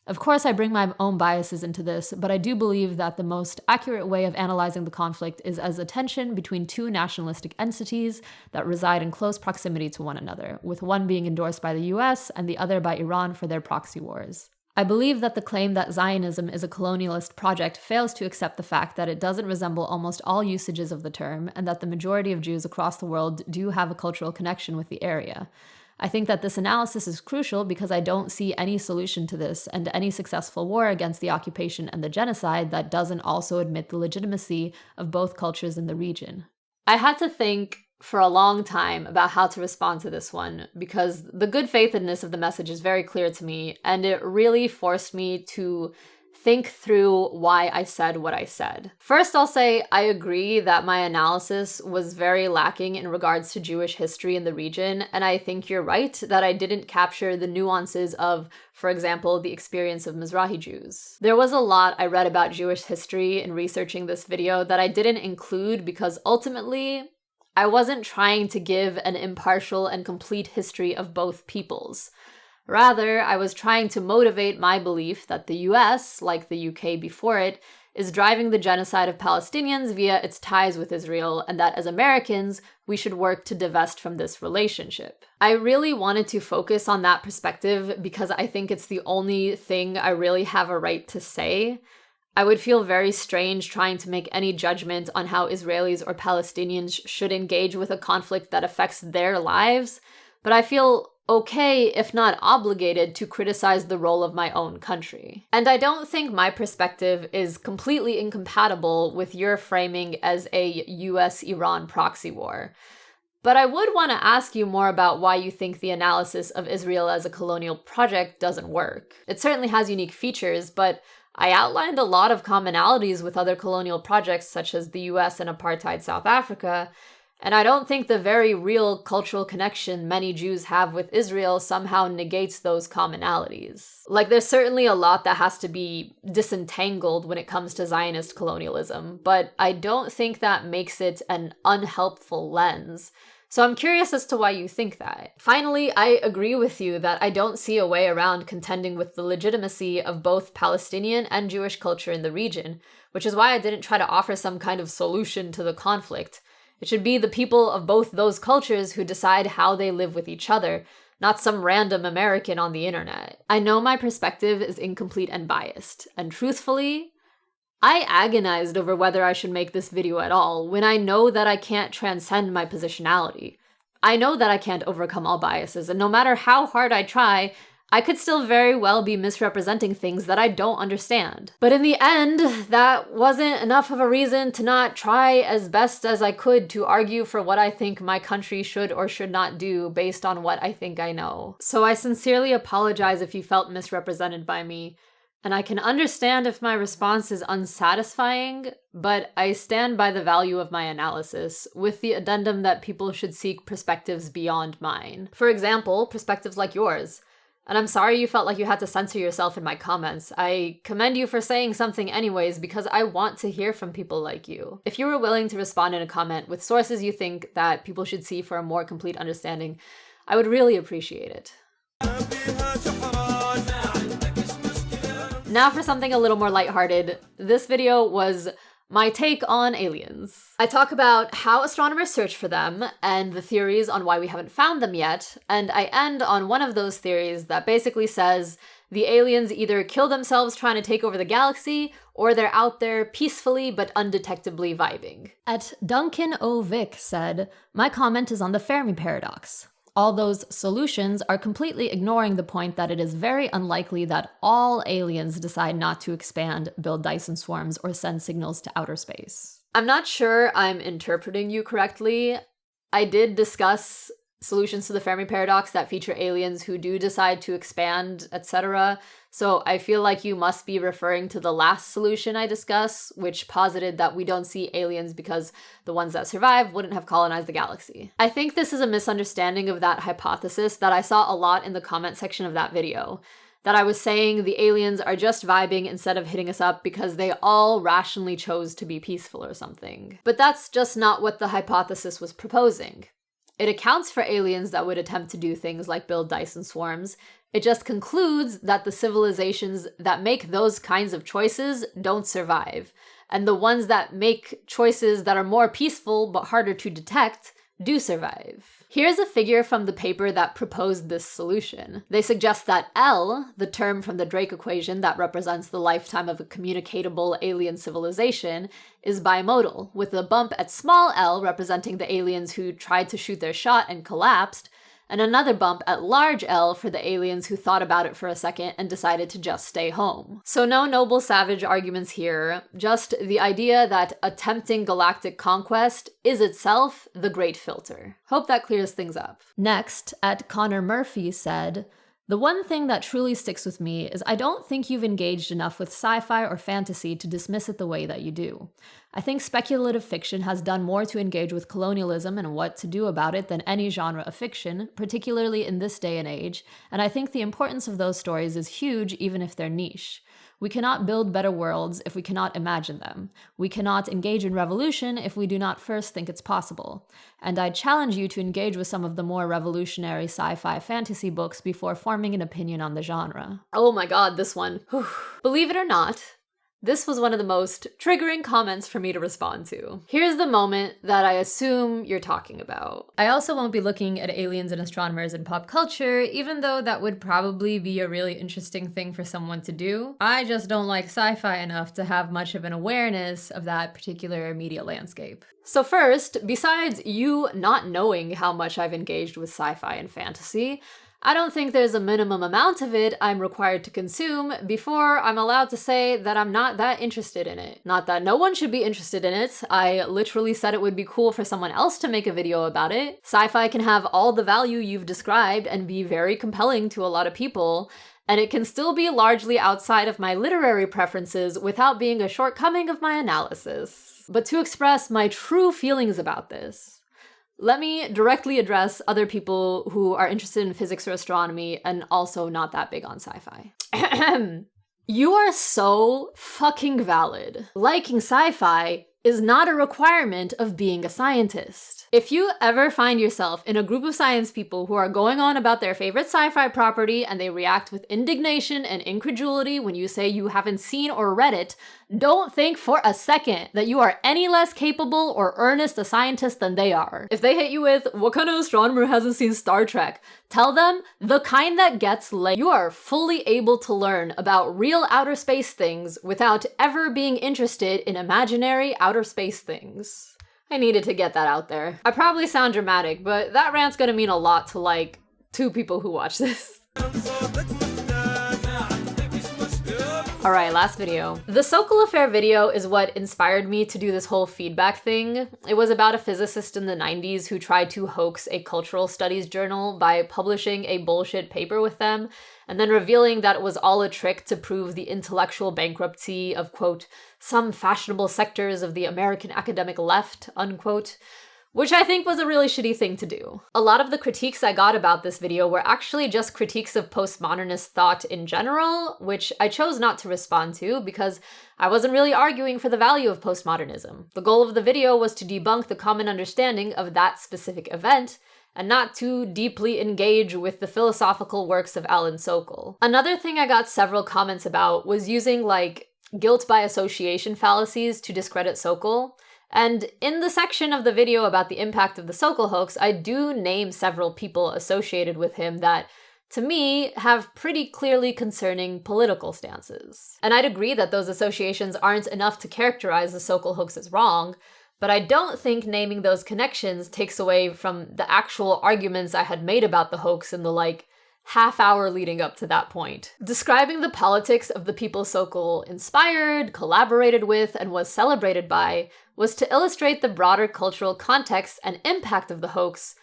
Of course, I bring my own biases into this, but I do believe that the most accurate way of analyzing the conflict is as a tension between two nationalistic entities that reside in close proximity to one another, with one being endorsed by the US and the other by Iran for their proxy wars. I believe that the claim that Zionism is a colonialist project fails to accept the fact that it doesn't resemble almost all usages of the term, and that the majority of Jews across the world do have a cultural connection with the area. I think that this analysis is crucial because I don't see any solution to this and any successful war against the occupation and the genocide that doesn't also admit the legitimacy of both cultures in the region. I had to think for a long time about how to respond to this one because the good faithedness of the message is very clear to me, and it really forced me to think through why I said what I said. First, I'll say I agree that my analysis was very lacking in regards to Jewish history in the region, and I think you're right that I didn't capture the nuances of, for example, the experience of Mizrahi Jews. There was a lot I read about Jewish history in researching this video that I didn't include because ultimately, I wasn't trying to give an impartial and complete history of both peoples. Rather, I was trying to motivate my belief that the US, like the UK before it, is driving the genocide of Palestinians via its ties with Israel, and that as Americans, we should work to divest from this relationship. I really wanted to focus on that perspective because I think it's the only thing I really have a right to say. I would feel very strange trying to make any judgment on how Israelis or Palestinians should engage with a conflict that affects their lives, but I feel okay, if not obligated, to criticize the role of my own country. And I don't think my perspective is completely incompatible with your framing as a US-Iran proxy war. But I would want to ask you more about why you think the analysis of Israel as a colonial project doesn't work. It certainly has unique features, but I outlined a lot of commonalities with other colonial projects such as the US and apartheid South Africa, and I don't think the very real cultural connection many Jews have with Israel somehow negates those commonalities. Like, there's certainly a lot that has to be disentangled when it comes to Zionist colonialism, but I don't think that makes it an unhelpful lens. So I'm curious as to why you think that. Finally, I agree with you that I don't see a way around contending with the legitimacy of both Palestinian and Jewish culture in the region, which is why I didn't try to offer some kind of solution to the conflict. It should be the people of both those cultures who decide how they live with each other, not some random American on the internet. I know my perspective is incomplete and biased, and truthfully, I agonized over whether I should make this video at all when I know that I can't transcend my positionality. I know that I can't overcome all biases, and no matter how hard I try, I could still very well be misrepresenting things that I don't understand. But in the end, that wasn't enough of a reason to not try as best as I could to argue for what I think my country should or should not do based on what I think I know. So I sincerely apologize if you felt misrepresented by me, and I can understand if my response is unsatisfying, but I stand by the value of my analysis, with the addendum that people should seek perspectives beyond mine. For example, perspectives like yours. And I'm sorry you felt like you had to censor yourself in my comments. I commend you for saying something anyways, because I want to hear from people like you. If you were willing to respond in a comment with sources you think that people should see for a more complete understanding, I would really appreciate it. Now for something a little more lighthearted. This video was my take on aliens. I talk about how astronomers search for them and the theories on why we haven't found them yet, and I end on one of those theories that basically says the aliens either kill themselves trying to take over the galaxy, or they're out there peacefully but undetectably vibing. At Duncan O. Vick said, "My comment is on the Fermi paradox. All those solutions are completely ignoring the point that it is very unlikely that all aliens decide not to expand, build Dyson swarms, or send signals to outer space." I'm not sure I'm interpreting you correctly. I did discuss solutions to the Fermi paradox that feature aliens who do decide to expand, etc. So I feel like you must be referring to the last solution I discussed, which posited that we don't see aliens because the ones that survive wouldn't have colonized the galaxy. I think this is a misunderstanding of that hypothesis that I saw a lot in the comment section of that video. That I was saying the aliens are just vibing instead of hitting us up because they all rationally chose to be peaceful or something. But that's just not what the hypothesis was proposing. It accounts for aliens that would attempt to do things like build Dyson swarms. It just concludes that the civilizations that make those kinds of choices don't survive, and the ones that make choices that are more peaceful but harder to detect do survive. Here's a figure from the paper that proposed this solution. They suggest that L, the term from the Drake equation that represents the lifetime of a communicatable alien civilization, is bimodal, with a bump at small l representing the aliens who tried to shoot their shot and collapsed, and another bump at large L for the aliens who thought about it for a second and decided to just stay home. So no noble savage arguments here, just the idea that attempting galactic conquest is itself the great filter. Hope that clears things up. Next, at Connor Murphy said, "The one thing that truly sticks with me is I don't think you've engaged enough with sci-fi or fantasy to dismiss it the way that you do. I think speculative fiction has done more to engage with colonialism and what to do about it than any genre of fiction, particularly in this day and age, and I think the importance of those stories is huge even if they're niche. We cannot build better worlds if we cannot imagine them. We cannot engage in revolution if we do not first think it's possible. And I challenge you to engage with some of the more revolutionary sci-fi fantasy books before forming an opinion on the genre." Oh my god, this one. Whew. Believe it or not, this was one of the most triggering comments for me to respond to. Here's the moment that I assume you're talking about. I also won't be looking at aliens and astronomers in pop culture, even though that would probably be a really interesting thing for someone to do. I just don't like sci-fi enough to have much of an awareness of that particular media landscape. So first, besides you not knowing how much I've engaged with sci-fi and fantasy, I don't think there's a minimum amount of it I'm required to consume before I'm allowed to say that I'm not that interested in it. Not that no one should be interested in it. I literally said it would be cool for someone else to make a video about it. Sci-fi can have all the value you've described and be very compelling to a lot of people, and it can still be largely outside of my literary preferences without being a shortcoming of my analysis. But to express my true feelings about this, let me directly address other people who are interested in physics or astronomy and also not that big on sci-fi. You are so fucking valid. Liking sci-fi is not a requirement of being a scientist. If you ever find yourself in a group of science people who are going on about their favorite sci-fi property and they react with indignation and incredulity when you say you haven't seen or read it, don't think for a second that you are any less capable or earnest a scientist than they are. If they hit you with, what kind of astronomer hasn't seen Star Trek? Tell them, the kind that gets laid. You are fully able to learn about real outer space things without ever being interested in imaginary outer space things. I needed to get that out there. I probably sound dramatic, but that rant's gonna mean a lot to like 2 people who watch this. Alright, last video. The Sokal Affair video is what inspired me to do this whole feedback thing. It was about a physicist in the 90s who tried to hoax a cultural studies journal by publishing a bullshit paper with them, and then revealing that it was all a trick to prove the intellectual bankruptcy of, quote, some fashionable sectors of the American academic left, unquote. Which I think was a really shitty thing to do. A lot of the critiques I got about this video were actually just critiques of postmodernist thought in general, which I chose not to respond to because I wasn't really arguing for the value of postmodernism. The goal of the video was to debunk the common understanding of that specific event, and not to deeply engage with the philosophical works of Alan Sokal. Another thing I got several comments about was using, like, guilt by association fallacies to discredit Sokal. And in the section of the video about the impact of the Sokal hoax, I do name several people associated with him that, to me, have pretty clearly concerning political stances. And I'd agree that those associations aren't enough to characterize the Sokal hoax as wrong, but I don't think naming those connections takes away from the actual arguments I had made about the hoax in the, like, half-hour leading up to that point. Describing the politics of the people Sokal inspired, collaborated with, and was celebrated by was to illustrate the broader cultural context and impact of the hoax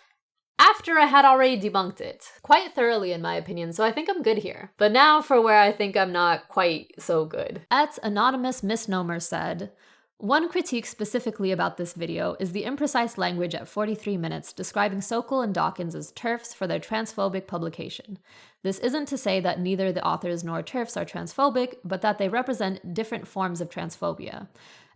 after I had already debunked it. Quite thoroughly, in my opinion, so I think I'm good here. But now for where I think I'm not quite so good. @Anonymous Misnomer said, one critique specifically about this video is the imprecise language at 43 minutes describing Sokal and Dawkins as TERFs for their transphobic publication. This isn't to say that neither the authors nor TERFs are transphobic, but that they represent different forms of transphobia.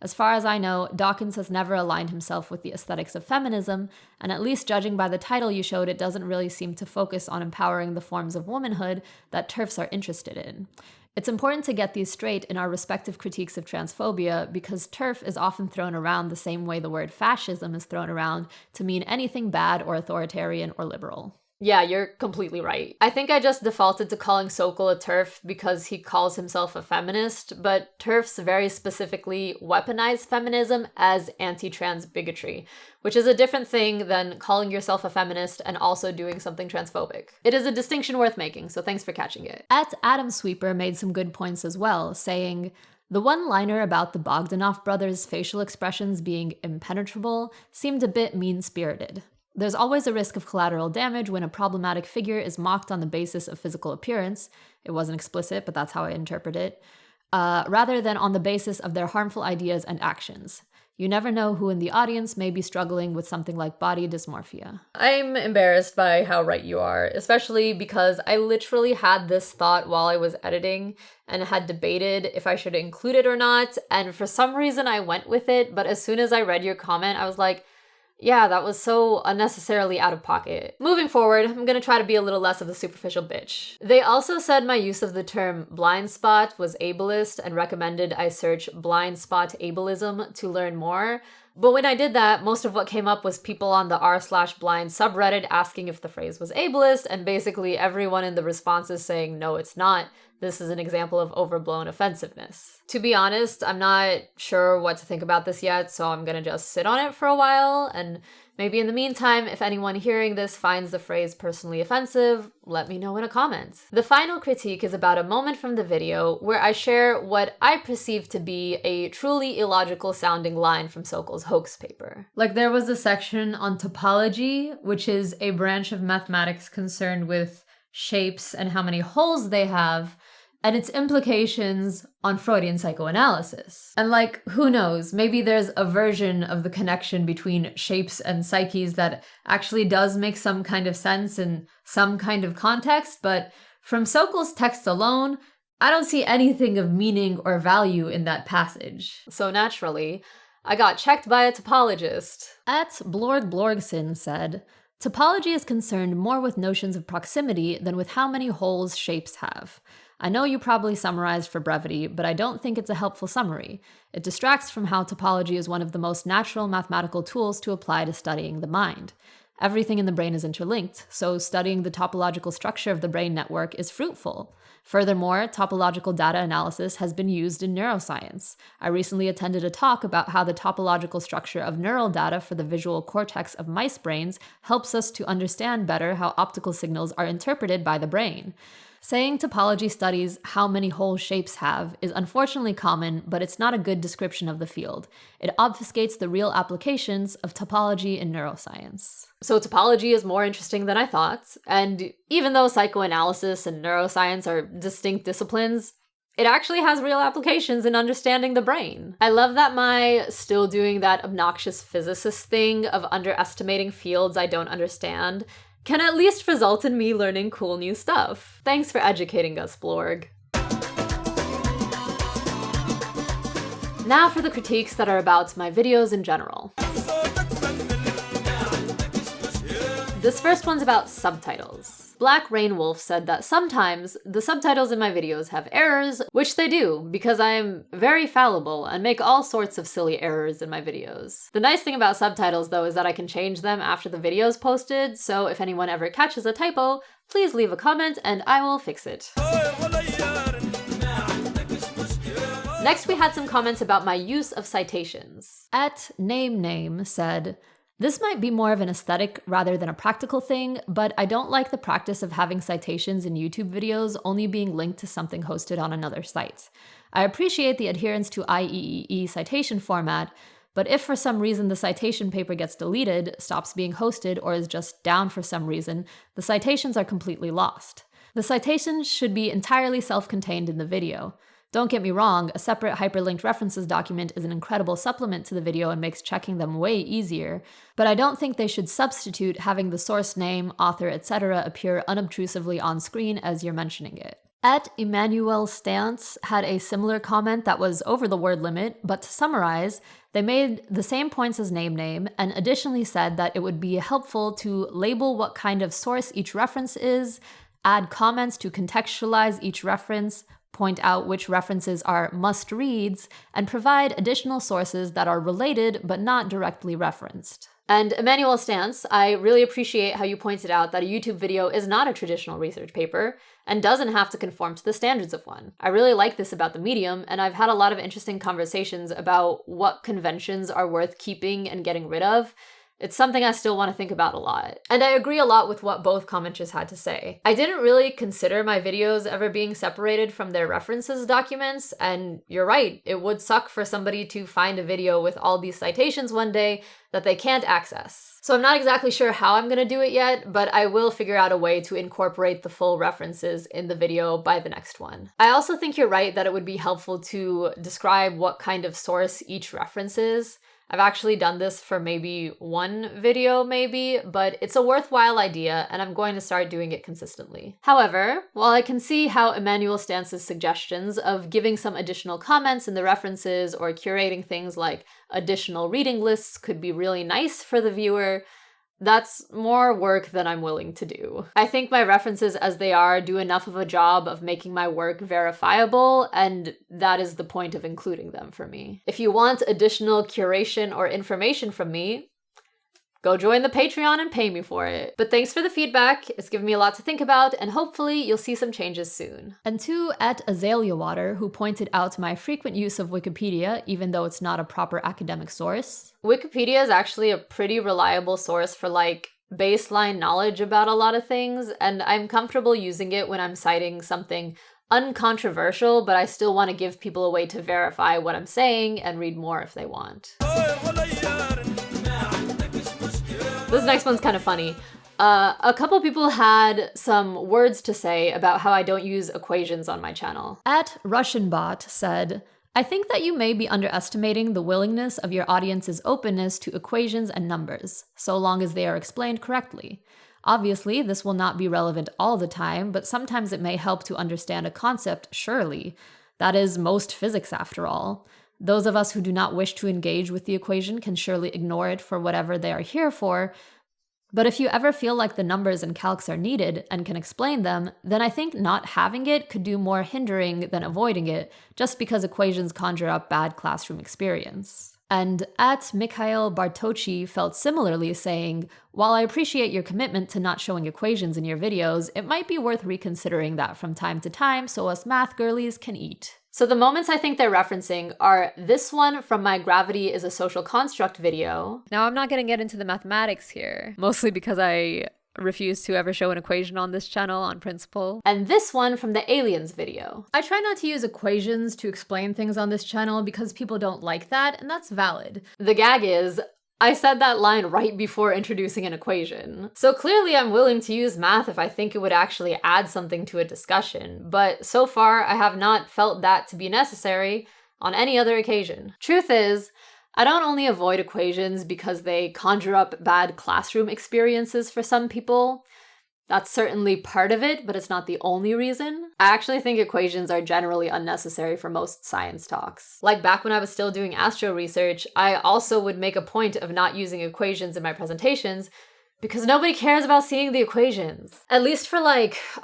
As far as I know, Dawkins has never aligned himself with the aesthetics of feminism, and at least judging by the title you showed, it doesn't really seem to focus on empowering the forms of womanhood that TERFs are interested in. It's important to get these straight in our respective critiques of transphobia because TERF is often thrown around the same way the word fascism is thrown around to mean anything bad or authoritarian or liberal. Yeah, you're completely right. I think I just defaulted to calling Sokal a TERF because he calls himself a feminist, but TERFs very specifically weaponize feminism as anti-trans bigotry, which is a different thing than calling yourself a feminist and also doing something transphobic. It is a distinction worth making, so thanks for catching it. @AdamSweeper made some good points as well, saying, the one-liner about the Bogdanov brothers' facial expressions being impenetrable seemed a bit mean-spirited. There's always a risk of collateral damage when a problematic figure is mocked on the basis of physical appearance. It wasn't explicit, but that's how I interpret it. Rather than on the basis of their harmful ideas and actions. You never know who in the audience may be struggling with something like body dysmorphia. I'm embarrassed by how right you are, especially because I literally had this thought while I was editing and had debated if I should include it or not, and for some reason I went with it, but as soon as I read your comment, I was like, yeah, that was so unnecessarily out of pocket. Moving forward, I'm gonna try to be a little less of a superficial bitch. They also said my use of the term blind spot was ableist and recommended I search blind spot ableism to learn more. But when I did that, most of what came up was people on the r/blind subreddit asking if the phrase was ableist, and basically everyone in the responses saying, no, it's not. This is an example of overblown offensiveness. To be honest, I'm not sure what to think about this yet, so I'm gonna just sit on it for a while and Maybe in the meantime, if anyone hearing this finds the phrase personally offensive, let me know in a comment. The final critique is about a moment from the video where I share what I perceive to be a truly illogical sounding line from Sokol's hoax paper. Like, there was a section on topology, which is a branch of mathematics concerned with shapes and how many holes they have, and its implications on Freudian psychoanalysis. And like, who knows, maybe there's a version of the connection between shapes and psyches that actually does make some kind of sense in some kind of context, but from Sokol's text alone, I don't see anything of meaning or value in that passage. So naturally, I got checked by a topologist. @Blorg said, "Topology is concerned more with notions of proximity than with how many holes shapes have. I know you probably summarized for brevity, but I don't think it's a helpful summary. It distracts from how topology is one of the most natural mathematical tools to apply to studying the mind. Everything in the brain is interlinked, so studying the topological structure of the brain network is fruitful. Furthermore, topological data analysis has been used in neuroscience. I recently attended a talk about how the topological structure of neural data for the visual cortex of mice brains helps us to understand better how optical signals are interpreted by the brain. Saying topology studies how many holes shapes have is unfortunately common, but it's not a good description of the field. It obfuscates the real applications of topology in neuroscience." So topology is more interesting than I thought, and even though psychoanalysis and neuroscience are distinct disciplines, it actually has real applications in understanding the brain. I love that my still doing that obnoxious physicist thing of underestimating fields I don't understand can at least result in me learning cool new stuff. Thanks for educating us, Blorg. Now for the critiques that are about my videos in general. This first one's about subtitles. Black Rainwolf said that sometimes the subtitles in my videos have errors, which they do, because I am very fallible and make all sorts of silly errors in my videos. The nice thing about subtitles, though, is that I can change them after the video is posted, so if anyone ever catches a typo, please leave a comment and I will fix it. Next, we had some comments about my use of citations. @NameName said, "This might be more of an aesthetic rather than a practical thing, but I don't like the practice of having citations in YouTube videos only being linked to something hosted on another site. I appreciate the adherence to IEEE citation format, but if for some reason the citation paper gets deleted, stops being hosted, or is just down for some reason, the citations are completely lost. The citations should be entirely self-contained in the video. Don't get me wrong, a separate hyperlinked references document is an incredible supplement to the video and makes checking them way easier, but I don't think they should substitute having the source name, author, etc. appear unobtrusively on screen as you're mentioning it." @Emmanuel Stantz had a similar comment that was over the word limit, but to summarize, they made the same points as NameName and additionally said that it would be helpful to label what kind of source each reference is, add comments to contextualize each reference, point out which references are must-reads, and provide additional sources that are related but not directly referenced. And Emmanuel Stantz, I really appreciate how you pointed out that a YouTube video is not a traditional research paper and doesn't have to conform to the standards of one. I really like this about the medium, and I've had a lot of interesting conversations about what conventions are worth keeping and getting rid of. It's something I still want to think about a lot. And I agree a lot with what both commenters had to say. I didn't really consider my videos ever being separated from their references documents, and you're right, it would suck for somebody to find a video with all these citations one day that they can't access. So I'm not exactly sure how I'm gonna do it yet, but I will figure out a way to incorporate the full references in the video by the next one. I also think you're right that it would be helpful to describe what kind of source each reference is. I've actually done this for maybe one video, but it's a worthwhile idea, and I'm going to start doing it consistently. However, while I can see how Emmanuel Stantz's suggestions of giving some additional comments in the references or curating things like additional reading lists could be really nice for the viewer, that's more work than I'm willing to do. I think my references as they are do enough of a job of making my work verifiable, and that is the point of including them for me. If you want additional curation or information from me, Go join the Patreon and pay me for it. But thanks for the feedback. It's given me a lot to think about, and hopefully you'll see some changes soon. And to @AzaleaWater, who pointed out my frequent use of Wikipedia, even though it's not a proper academic source. Wikipedia is actually a pretty reliable source for baseline knowledge about a lot of things, and I'm comfortable using it when I'm citing something uncontroversial, but I still want to give people a way to verify what I'm saying and read more if they want. This next one's kind of funny. A couple people had some words to say about how I don't use equations on my channel. @RussianBot said, I think that you may be underestimating the willingness of your audience's openness to equations and numbers, so long as they are explained correctly. Obviously, this will not be relevant all the time, but sometimes it may help to understand a concept, surely. That is most physics, after all. Those of us who do not wish to engage with the equation can surely ignore it for whatever they are here for, but if you ever feel like the numbers and calcs are needed and can explain them, then I think not having it could do more hindering than avoiding it, just because equations conjure up bad classroom experience. And @Mikhail Bartocci felt similarly, saying, while I appreciate your commitment to not showing equations in your videos, it might be worth reconsidering that from time to time so us math girlies can eat. So the moments I think they're referencing are this one from my Gravity is a Social Construct video. Now I'm not going to get into the mathematics here, mostly because I refuse to ever show an equation on this channel on principle. And this one from the Aliens video. I try not to use equations to explain things on this channel because people don't like that, and that's valid. The gag is, I said that line right before introducing an equation. So clearly I'm willing to use math if I think it would actually add something to a discussion, but so far I have not felt that to be necessary on any other occasion. Truth is, I don't only avoid equations because they conjure up bad classroom experiences for some people. That's certainly part of it, but it's not the only reason. I actually think equations are generally unnecessary for most science talks. Like back when I was still doing astro research, I also would make a point of not using equations in my presentations because nobody cares about seeing the equations. At least for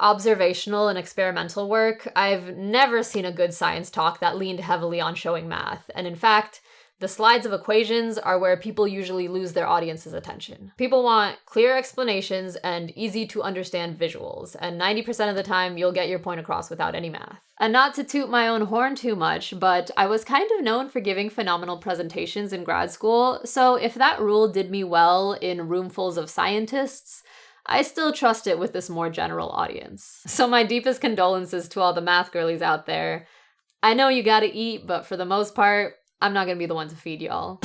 observational and experimental work, I've never seen a good science talk that leaned heavily on showing math. And in fact, the slides of equations are where people usually lose their audience's attention. People want clear explanations and easy to understand visuals, and 90% of the time you'll get your point across without any math. And not to toot my own horn too much, but I was kind of known for giving phenomenal presentations in grad school, so if that rule did me well in roomfuls of scientists, I still trust it with this more general audience. So my deepest condolences to all the math girlies out there. I know you gotta eat, but for the most part, I'm not gonna be the one to feed y'all.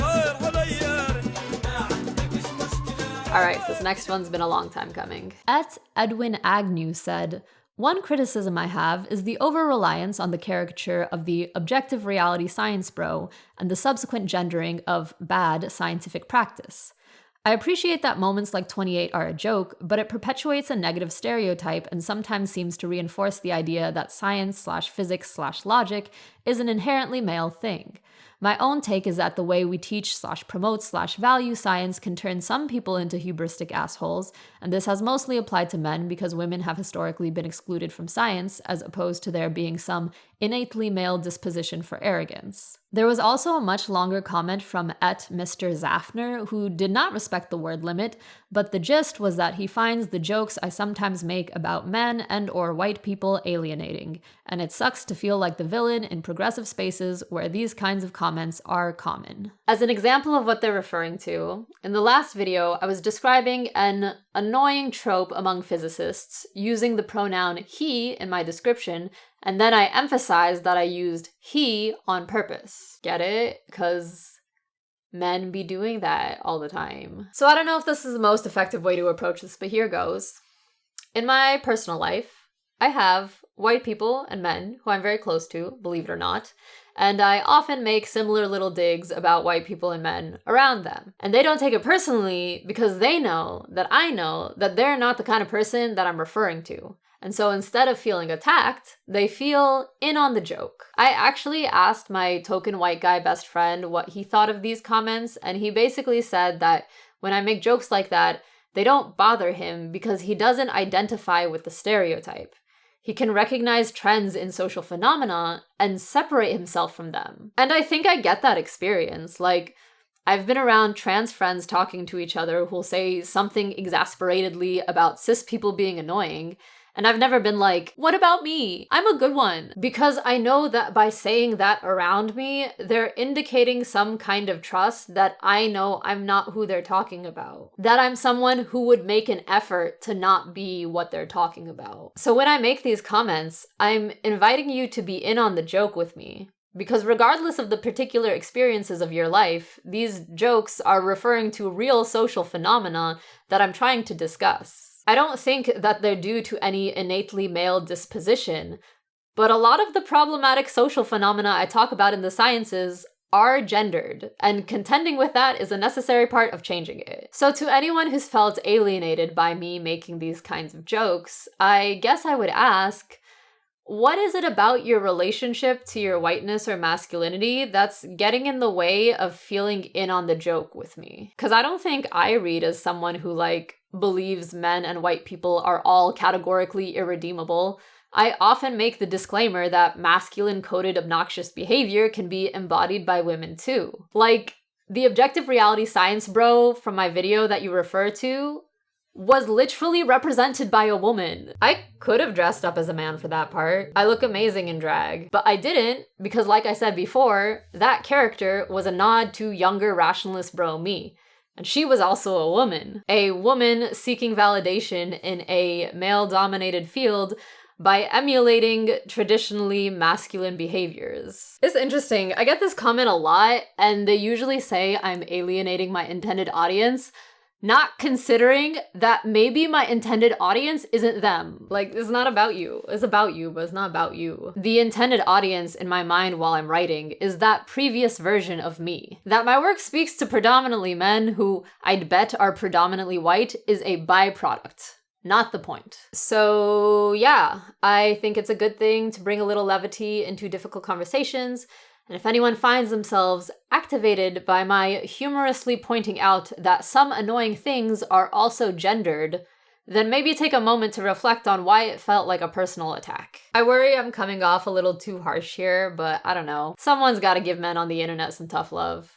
Alright, this next one's been a long time coming. @Edwin Agnew said, one criticism I have is the over-reliance on the caricature of the objective reality science bro and the subsequent gendering of bad scientific practice. I appreciate that moments like 28 are a joke, but it perpetuates a negative stereotype and sometimes seems to reinforce the idea that science/physics/logic is an inherently male thing. My own take is that the way we teach/promote/value science can turn some people into hubristic assholes, and this has mostly applied to men because women have historically been excluded from science, as opposed to there being some innately male disposition for arrogance. There was also a much longer comment from @Mr. Zafner, who did not respect the word limit, but the gist was that he finds the jokes I sometimes make about men and/or white people alienating, and it sucks to feel like the villain in progressive spaces where these kinds of comments are common. As an example of what they're referring to, in the last video, I was describing an annoying trope among physicists using the pronoun he in my description, and then I emphasized that I used he on purpose. Get it? 'Cause men be doing that all the time. So I don't know if this is the most effective way to approach this, but here goes. In my personal life, I have white people and men who I'm very close to, believe it or not, and I often make similar little digs about white people and men around them. And they don't take it personally because they know that I know that they're not the kind of person that I'm referring to. And so instead of feeling attacked, they feel in on the joke. I actually asked my token white guy best friend what he thought of these comments, and he basically said that when I make jokes like that, they don't bother him because he doesn't identify with the stereotype. He can recognize trends in social phenomena and separate himself from them. And I think I get that experience. I've been around trans friends talking to each other who'll say something exasperatedly about cis people being annoying, and I've never been like, what about me? I'm a good one. Because I know that by saying that around me, they're indicating some kind of trust that I know I'm not who they're talking about. That I'm someone who would make an effort to not be what they're talking about. So when I make these comments, I'm inviting you to be in on the joke with me. Because regardless of the particular experiences of your life, these jokes are referring to real social phenomena that I'm trying to discuss. I don't think that they're due to any innately male disposition, but a lot of the problematic social phenomena I talk about in the sciences are gendered, and contending with that is a necessary part of changing it. So to anyone who's felt alienated by me making these kinds of jokes, I guess I would ask, what is it about your relationship to your whiteness or masculinity that's getting in the way of feeling in on the joke with me? Because I don't think I read as someone who, believes men and white people are all categorically irredeemable. I often make the disclaimer that masculine-coded obnoxious behavior can be embodied by women too. The objective reality science bro from my video that you refer to was literally represented by a woman. I could have dressed up as a man for that part. I look amazing in drag. But I didn't because, like I said before, that character was a nod to younger rationalist bro me. And she was also a woman seeking validation in a male-dominated field by emulating traditionally masculine behaviors. It's interesting. I get this comment a lot, and they usually say I'm alienating my intended audience, not considering that maybe my intended audience isn't them. It's not about you. It's about you, but it's not about you. The intended audience in my mind while I'm writing is that previous version of me. That my work speaks to predominantly men who I'd bet are predominantly white is a byproduct, not the point. So yeah, I think it's a good thing to bring a little levity into difficult conversations. And if anyone finds themselves activated by my humorously pointing out that some annoying things are also gendered, then maybe take a moment to reflect on why it felt like a personal attack. I worry I'm coming off a little too harsh here, but I don't know. Someone's gotta give men on the internet some tough love.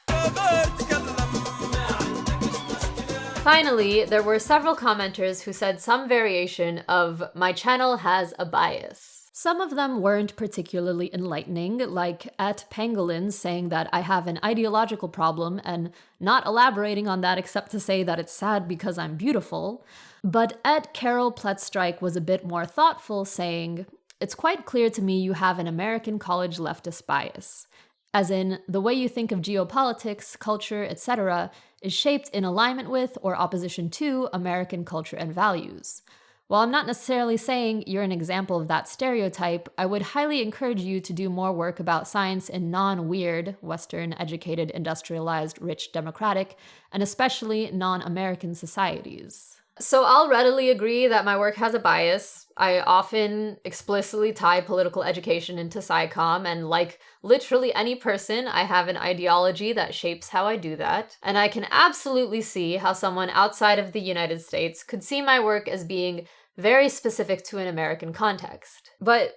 Finally, there were several commenters who said some variation of "my channel has a bias." Some of them weren't particularly enlightening, like @Pangolin saying that I have an ideological problem and not elaborating on that except to say that it's sad because I'm beautiful. But @Carol Pletstrike was a bit more thoughtful, saying, "It's quite clear to me you have an American college leftist bias. As in, the way you think of geopolitics, culture, etc. is shaped in alignment with or opposition to American culture and values. While I'm not necessarily saying you're an example of that stereotype, I would highly encourage you to do more work about science in non-weird, Western, educated, industrialized, rich, democratic, and especially non-American societies." So I'll readily agree that my work has a bias. I often explicitly tie political education into SciComm, and like literally any person, I have an ideology that shapes how I do that. And I can absolutely see how someone outside of the United States could see my work as being very specific to an American context. But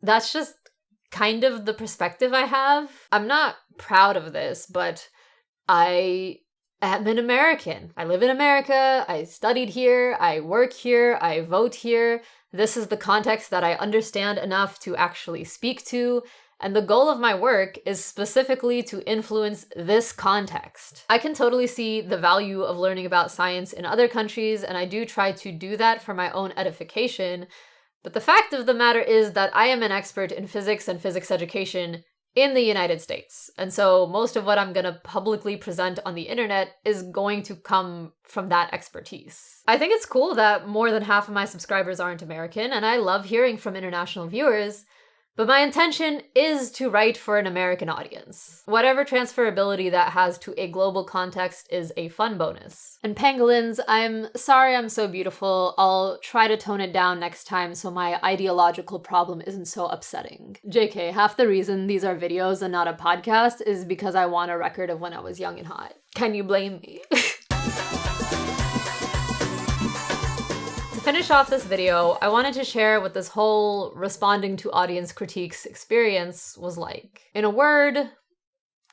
that's just kind of the perspective I have. I'm not proud of this, but I am an American. I live in America, I studied here, I work here, I vote here. This is the context that I understand enough to actually speak to, and the goal of my work is specifically to influence this context. I can totally see the value of learning about science in other countries, and I do try to do that for my own edification, but the fact of the matter is that I am an expert in physics and physics education in the United States. And so most of what I'm going to publicly present on the internet is going to come from that expertise. I think it's cool that more than half of my subscribers aren't American, and I love hearing from international viewers, but my intention is to write for an American audience. Whatever transferability that has to a global context is a fun bonus. And pangolins, I'm sorry I'm so beautiful. I'll try to tone it down next time so my ideological problem isn't so upsetting. JK, half the reason these are videos and not a podcast is because I want a record of when I was young and hot. Can you blame me? To finish off this video, I wanted to share what this whole responding to audience critiques experience was like. In a word,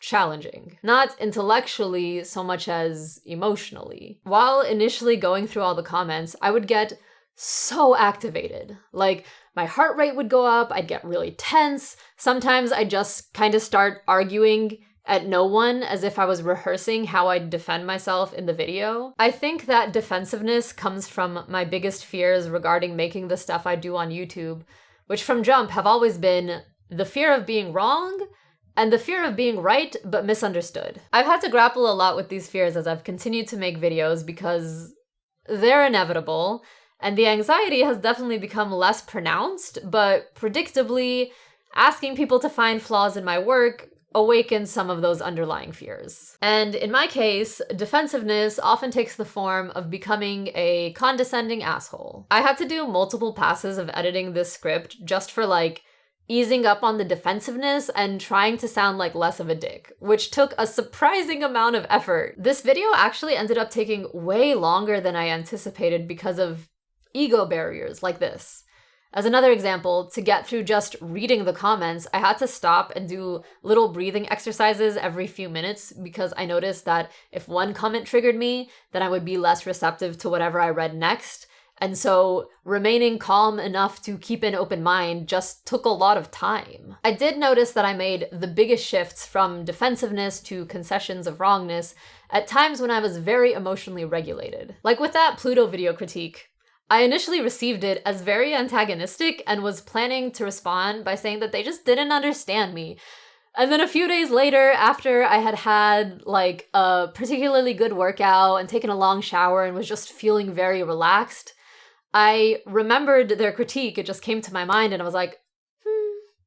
challenging. Not intellectually so much as emotionally. While initially going through all the comments, I would get so activated. Like, my heart rate would go up, I'd get really tense. Sometimes I'd just kind of start arguing at no one as if I was rehearsing how I'd defend myself in the video. I think that defensiveness comes from my biggest fears regarding making the stuff I do on YouTube, which from jump have always been the fear of being wrong and the fear of being right but misunderstood. I've had to grapple a lot with these fears as I've continued to make videos because they're inevitable, and the anxiety has definitely become less pronounced, but predictably, asking people to find flaws in my work awakens some of those underlying fears. And in my case, defensiveness often takes the form of becoming a condescending asshole. I had to do multiple passes of editing this script just for easing up on the defensiveness and trying to sound like less of a dick, which took a surprising amount of effort. This video actually ended up taking way longer than I anticipated because of ego barriers like this. As another example, to get through just reading the comments, I had to stop and do little breathing exercises every few minutes because I noticed that if one comment triggered me, then I would be less receptive to whatever I read next. And so remaining calm enough to keep an open mind just took a lot of time. I did notice that I made the biggest shifts from defensiveness to concessions of wrongness at times when I was very emotionally regulated. Like with that Pluto video critique. I initially received it as very antagonistic and was planning to respond by saying that they just didn't understand me. And then a few days later, after I had had a particularly good workout and taken a long shower and was just feeling very relaxed, I remembered their critique. It just came to my mind and I was like,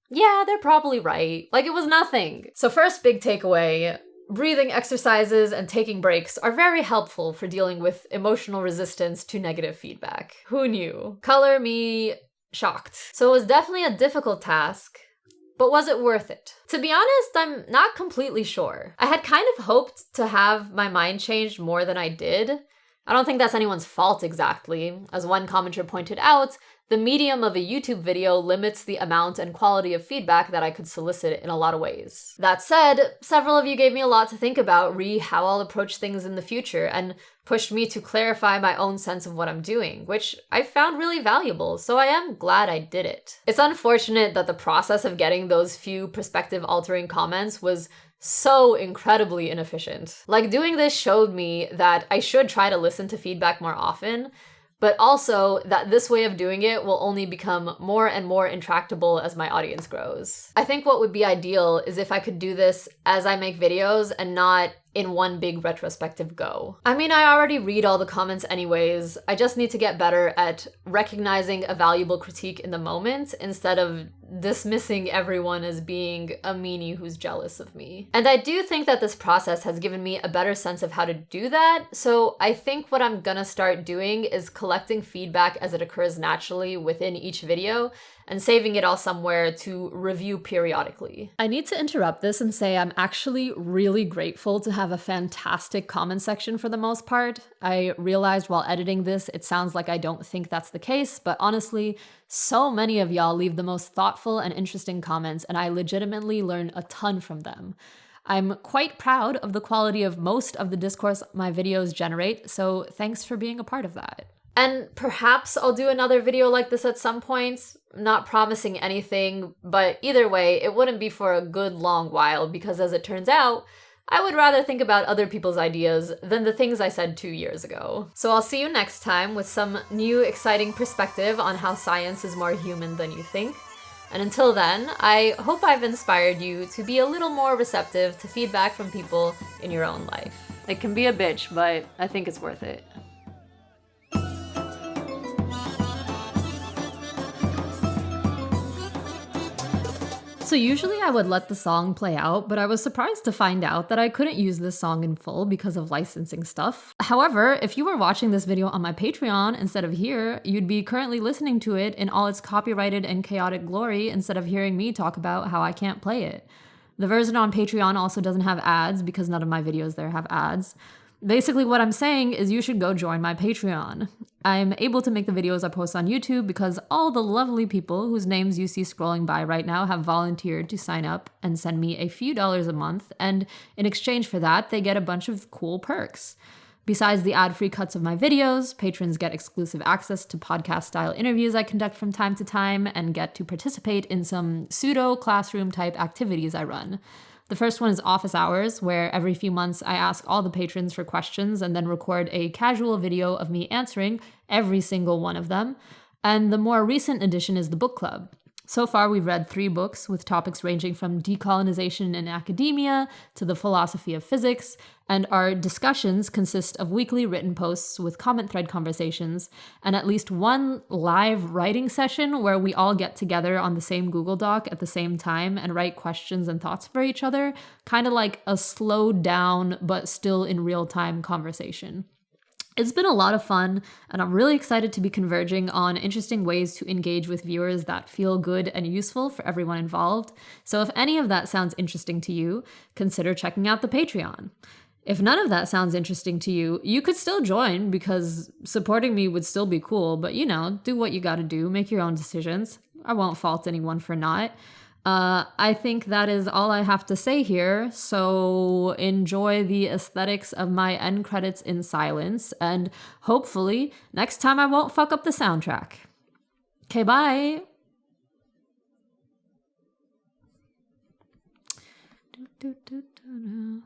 yeah, they're probably right. It was nothing. So first big takeaway, breathing exercises and taking breaks are very helpful for dealing with emotional resistance to negative feedback. Who knew? Color me shocked. So it was definitely a difficult task, but was it worth it? To be honest, I'm not completely sure. I had kind of hoped to have my mind changed more than I did. I don't think that's anyone's fault exactly. As one commenter pointed out, the medium of a YouTube video limits the amount and quality of feedback that I could solicit in a lot of ways. That said, several of you gave me a lot to think about re how I'll approach things in the future and pushed me to clarify my own sense of what I'm doing, which I found really valuable, so I am glad I did it. It's unfortunate that the process of getting those few perspective-altering comments was so incredibly inefficient. Doing this showed me that I should try to listen to feedback more often, but also that this way of doing it will only become more and more intractable as my audience grows. I think what would be ideal is if I could do this as I make videos and not in one big retrospective go. I mean, I already read all the comments anyways. I just need to get better at recognizing a valuable critique in the moment instead of dismissing everyone as being a meanie who's jealous of me. And I do think that this process has given me a better sense of how to do that, so I think what I'm gonna start doing is collecting feedback as it occurs naturally within each video and saving it all somewhere to review periodically. I need to interrupt this and say I'm actually really grateful to have a fantastic comment section for the most part. I realized while editing this, it sounds like I don't think that's the case, but honestly, so many of y'all leave the most thoughtful and interesting comments, and I legitimately learn a ton from them. I'm quite proud of the quality of most of the discourse my videos generate, so thanks for being a part of that. And perhaps I'll do another video like this at some point. Not promising anything, but either way, it wouldn't be for a good long while because as it turns out, I would rather think about other people's ideas than the things I said 2 years ago. So I'll see you next time with some new exciting perspective on how science is more human than you think. And until then, I hope I've inspired you to be a little more receptive to feedback from people in your own life. It can be a bitch, but I think it's worth it. So usually I would let the song play out, but I was surprised to find out that I couldn't use this song in full because of licensing stuff. However, if you were watching this video on my Patreon instead of here, you'd be currently listening to it in all its copyrighted and chaotic glory instead of hearing me talk about how I can't play it. The version on Patreon also doesn't have ads because none of my videos there have ads. Basically, what I'm saying is you should go join my Patreon. I'm able to make the videos I post on YouTube because all the lovely people whose names you see scrolling by right now have volunteered to sign up and send me a few dollars a month, and in exchange for that, they get a bunch of cool perks. Besides the ad-free cuts of my videos, patrons get exclusive access to podcast-style interviews I conduct from time to time and get to participate in some pseudo-classroom-type activities I run. The first one is office hours, where every few months I ask all the patrons for questions and then record a casual video of me answering every single one of them. And the more recent addition is the book club. So far, we've read 3 books with topics ranging from decolonization in academia to the philosophy of physics, and our discussions consist of weekly written posts with comment thread conversations, and at least one live writing session where we all get together on the same Google Doc at the same time and write questions and thoughts for each other, kind of like a slowed down but still in real time conversation. It's been a lot of fun, and I'm really excited to be converging on interesting ways to engage with viewers that feel good and useful for everyone involved. So if any of that sounds interesting to you, consider checking out the Patreon. If none of that sounds interesting to you, you could still join because supporting me would still be cool, but do what you gotta do, make your own decisions. I won't fault anyone for not. I think that is all I have to say here, so enjoy the aesthetics of my end credits in silence, and hopefully next time I won't fuck up the soundtrack. Okay, bye! Do, do, do, do, do.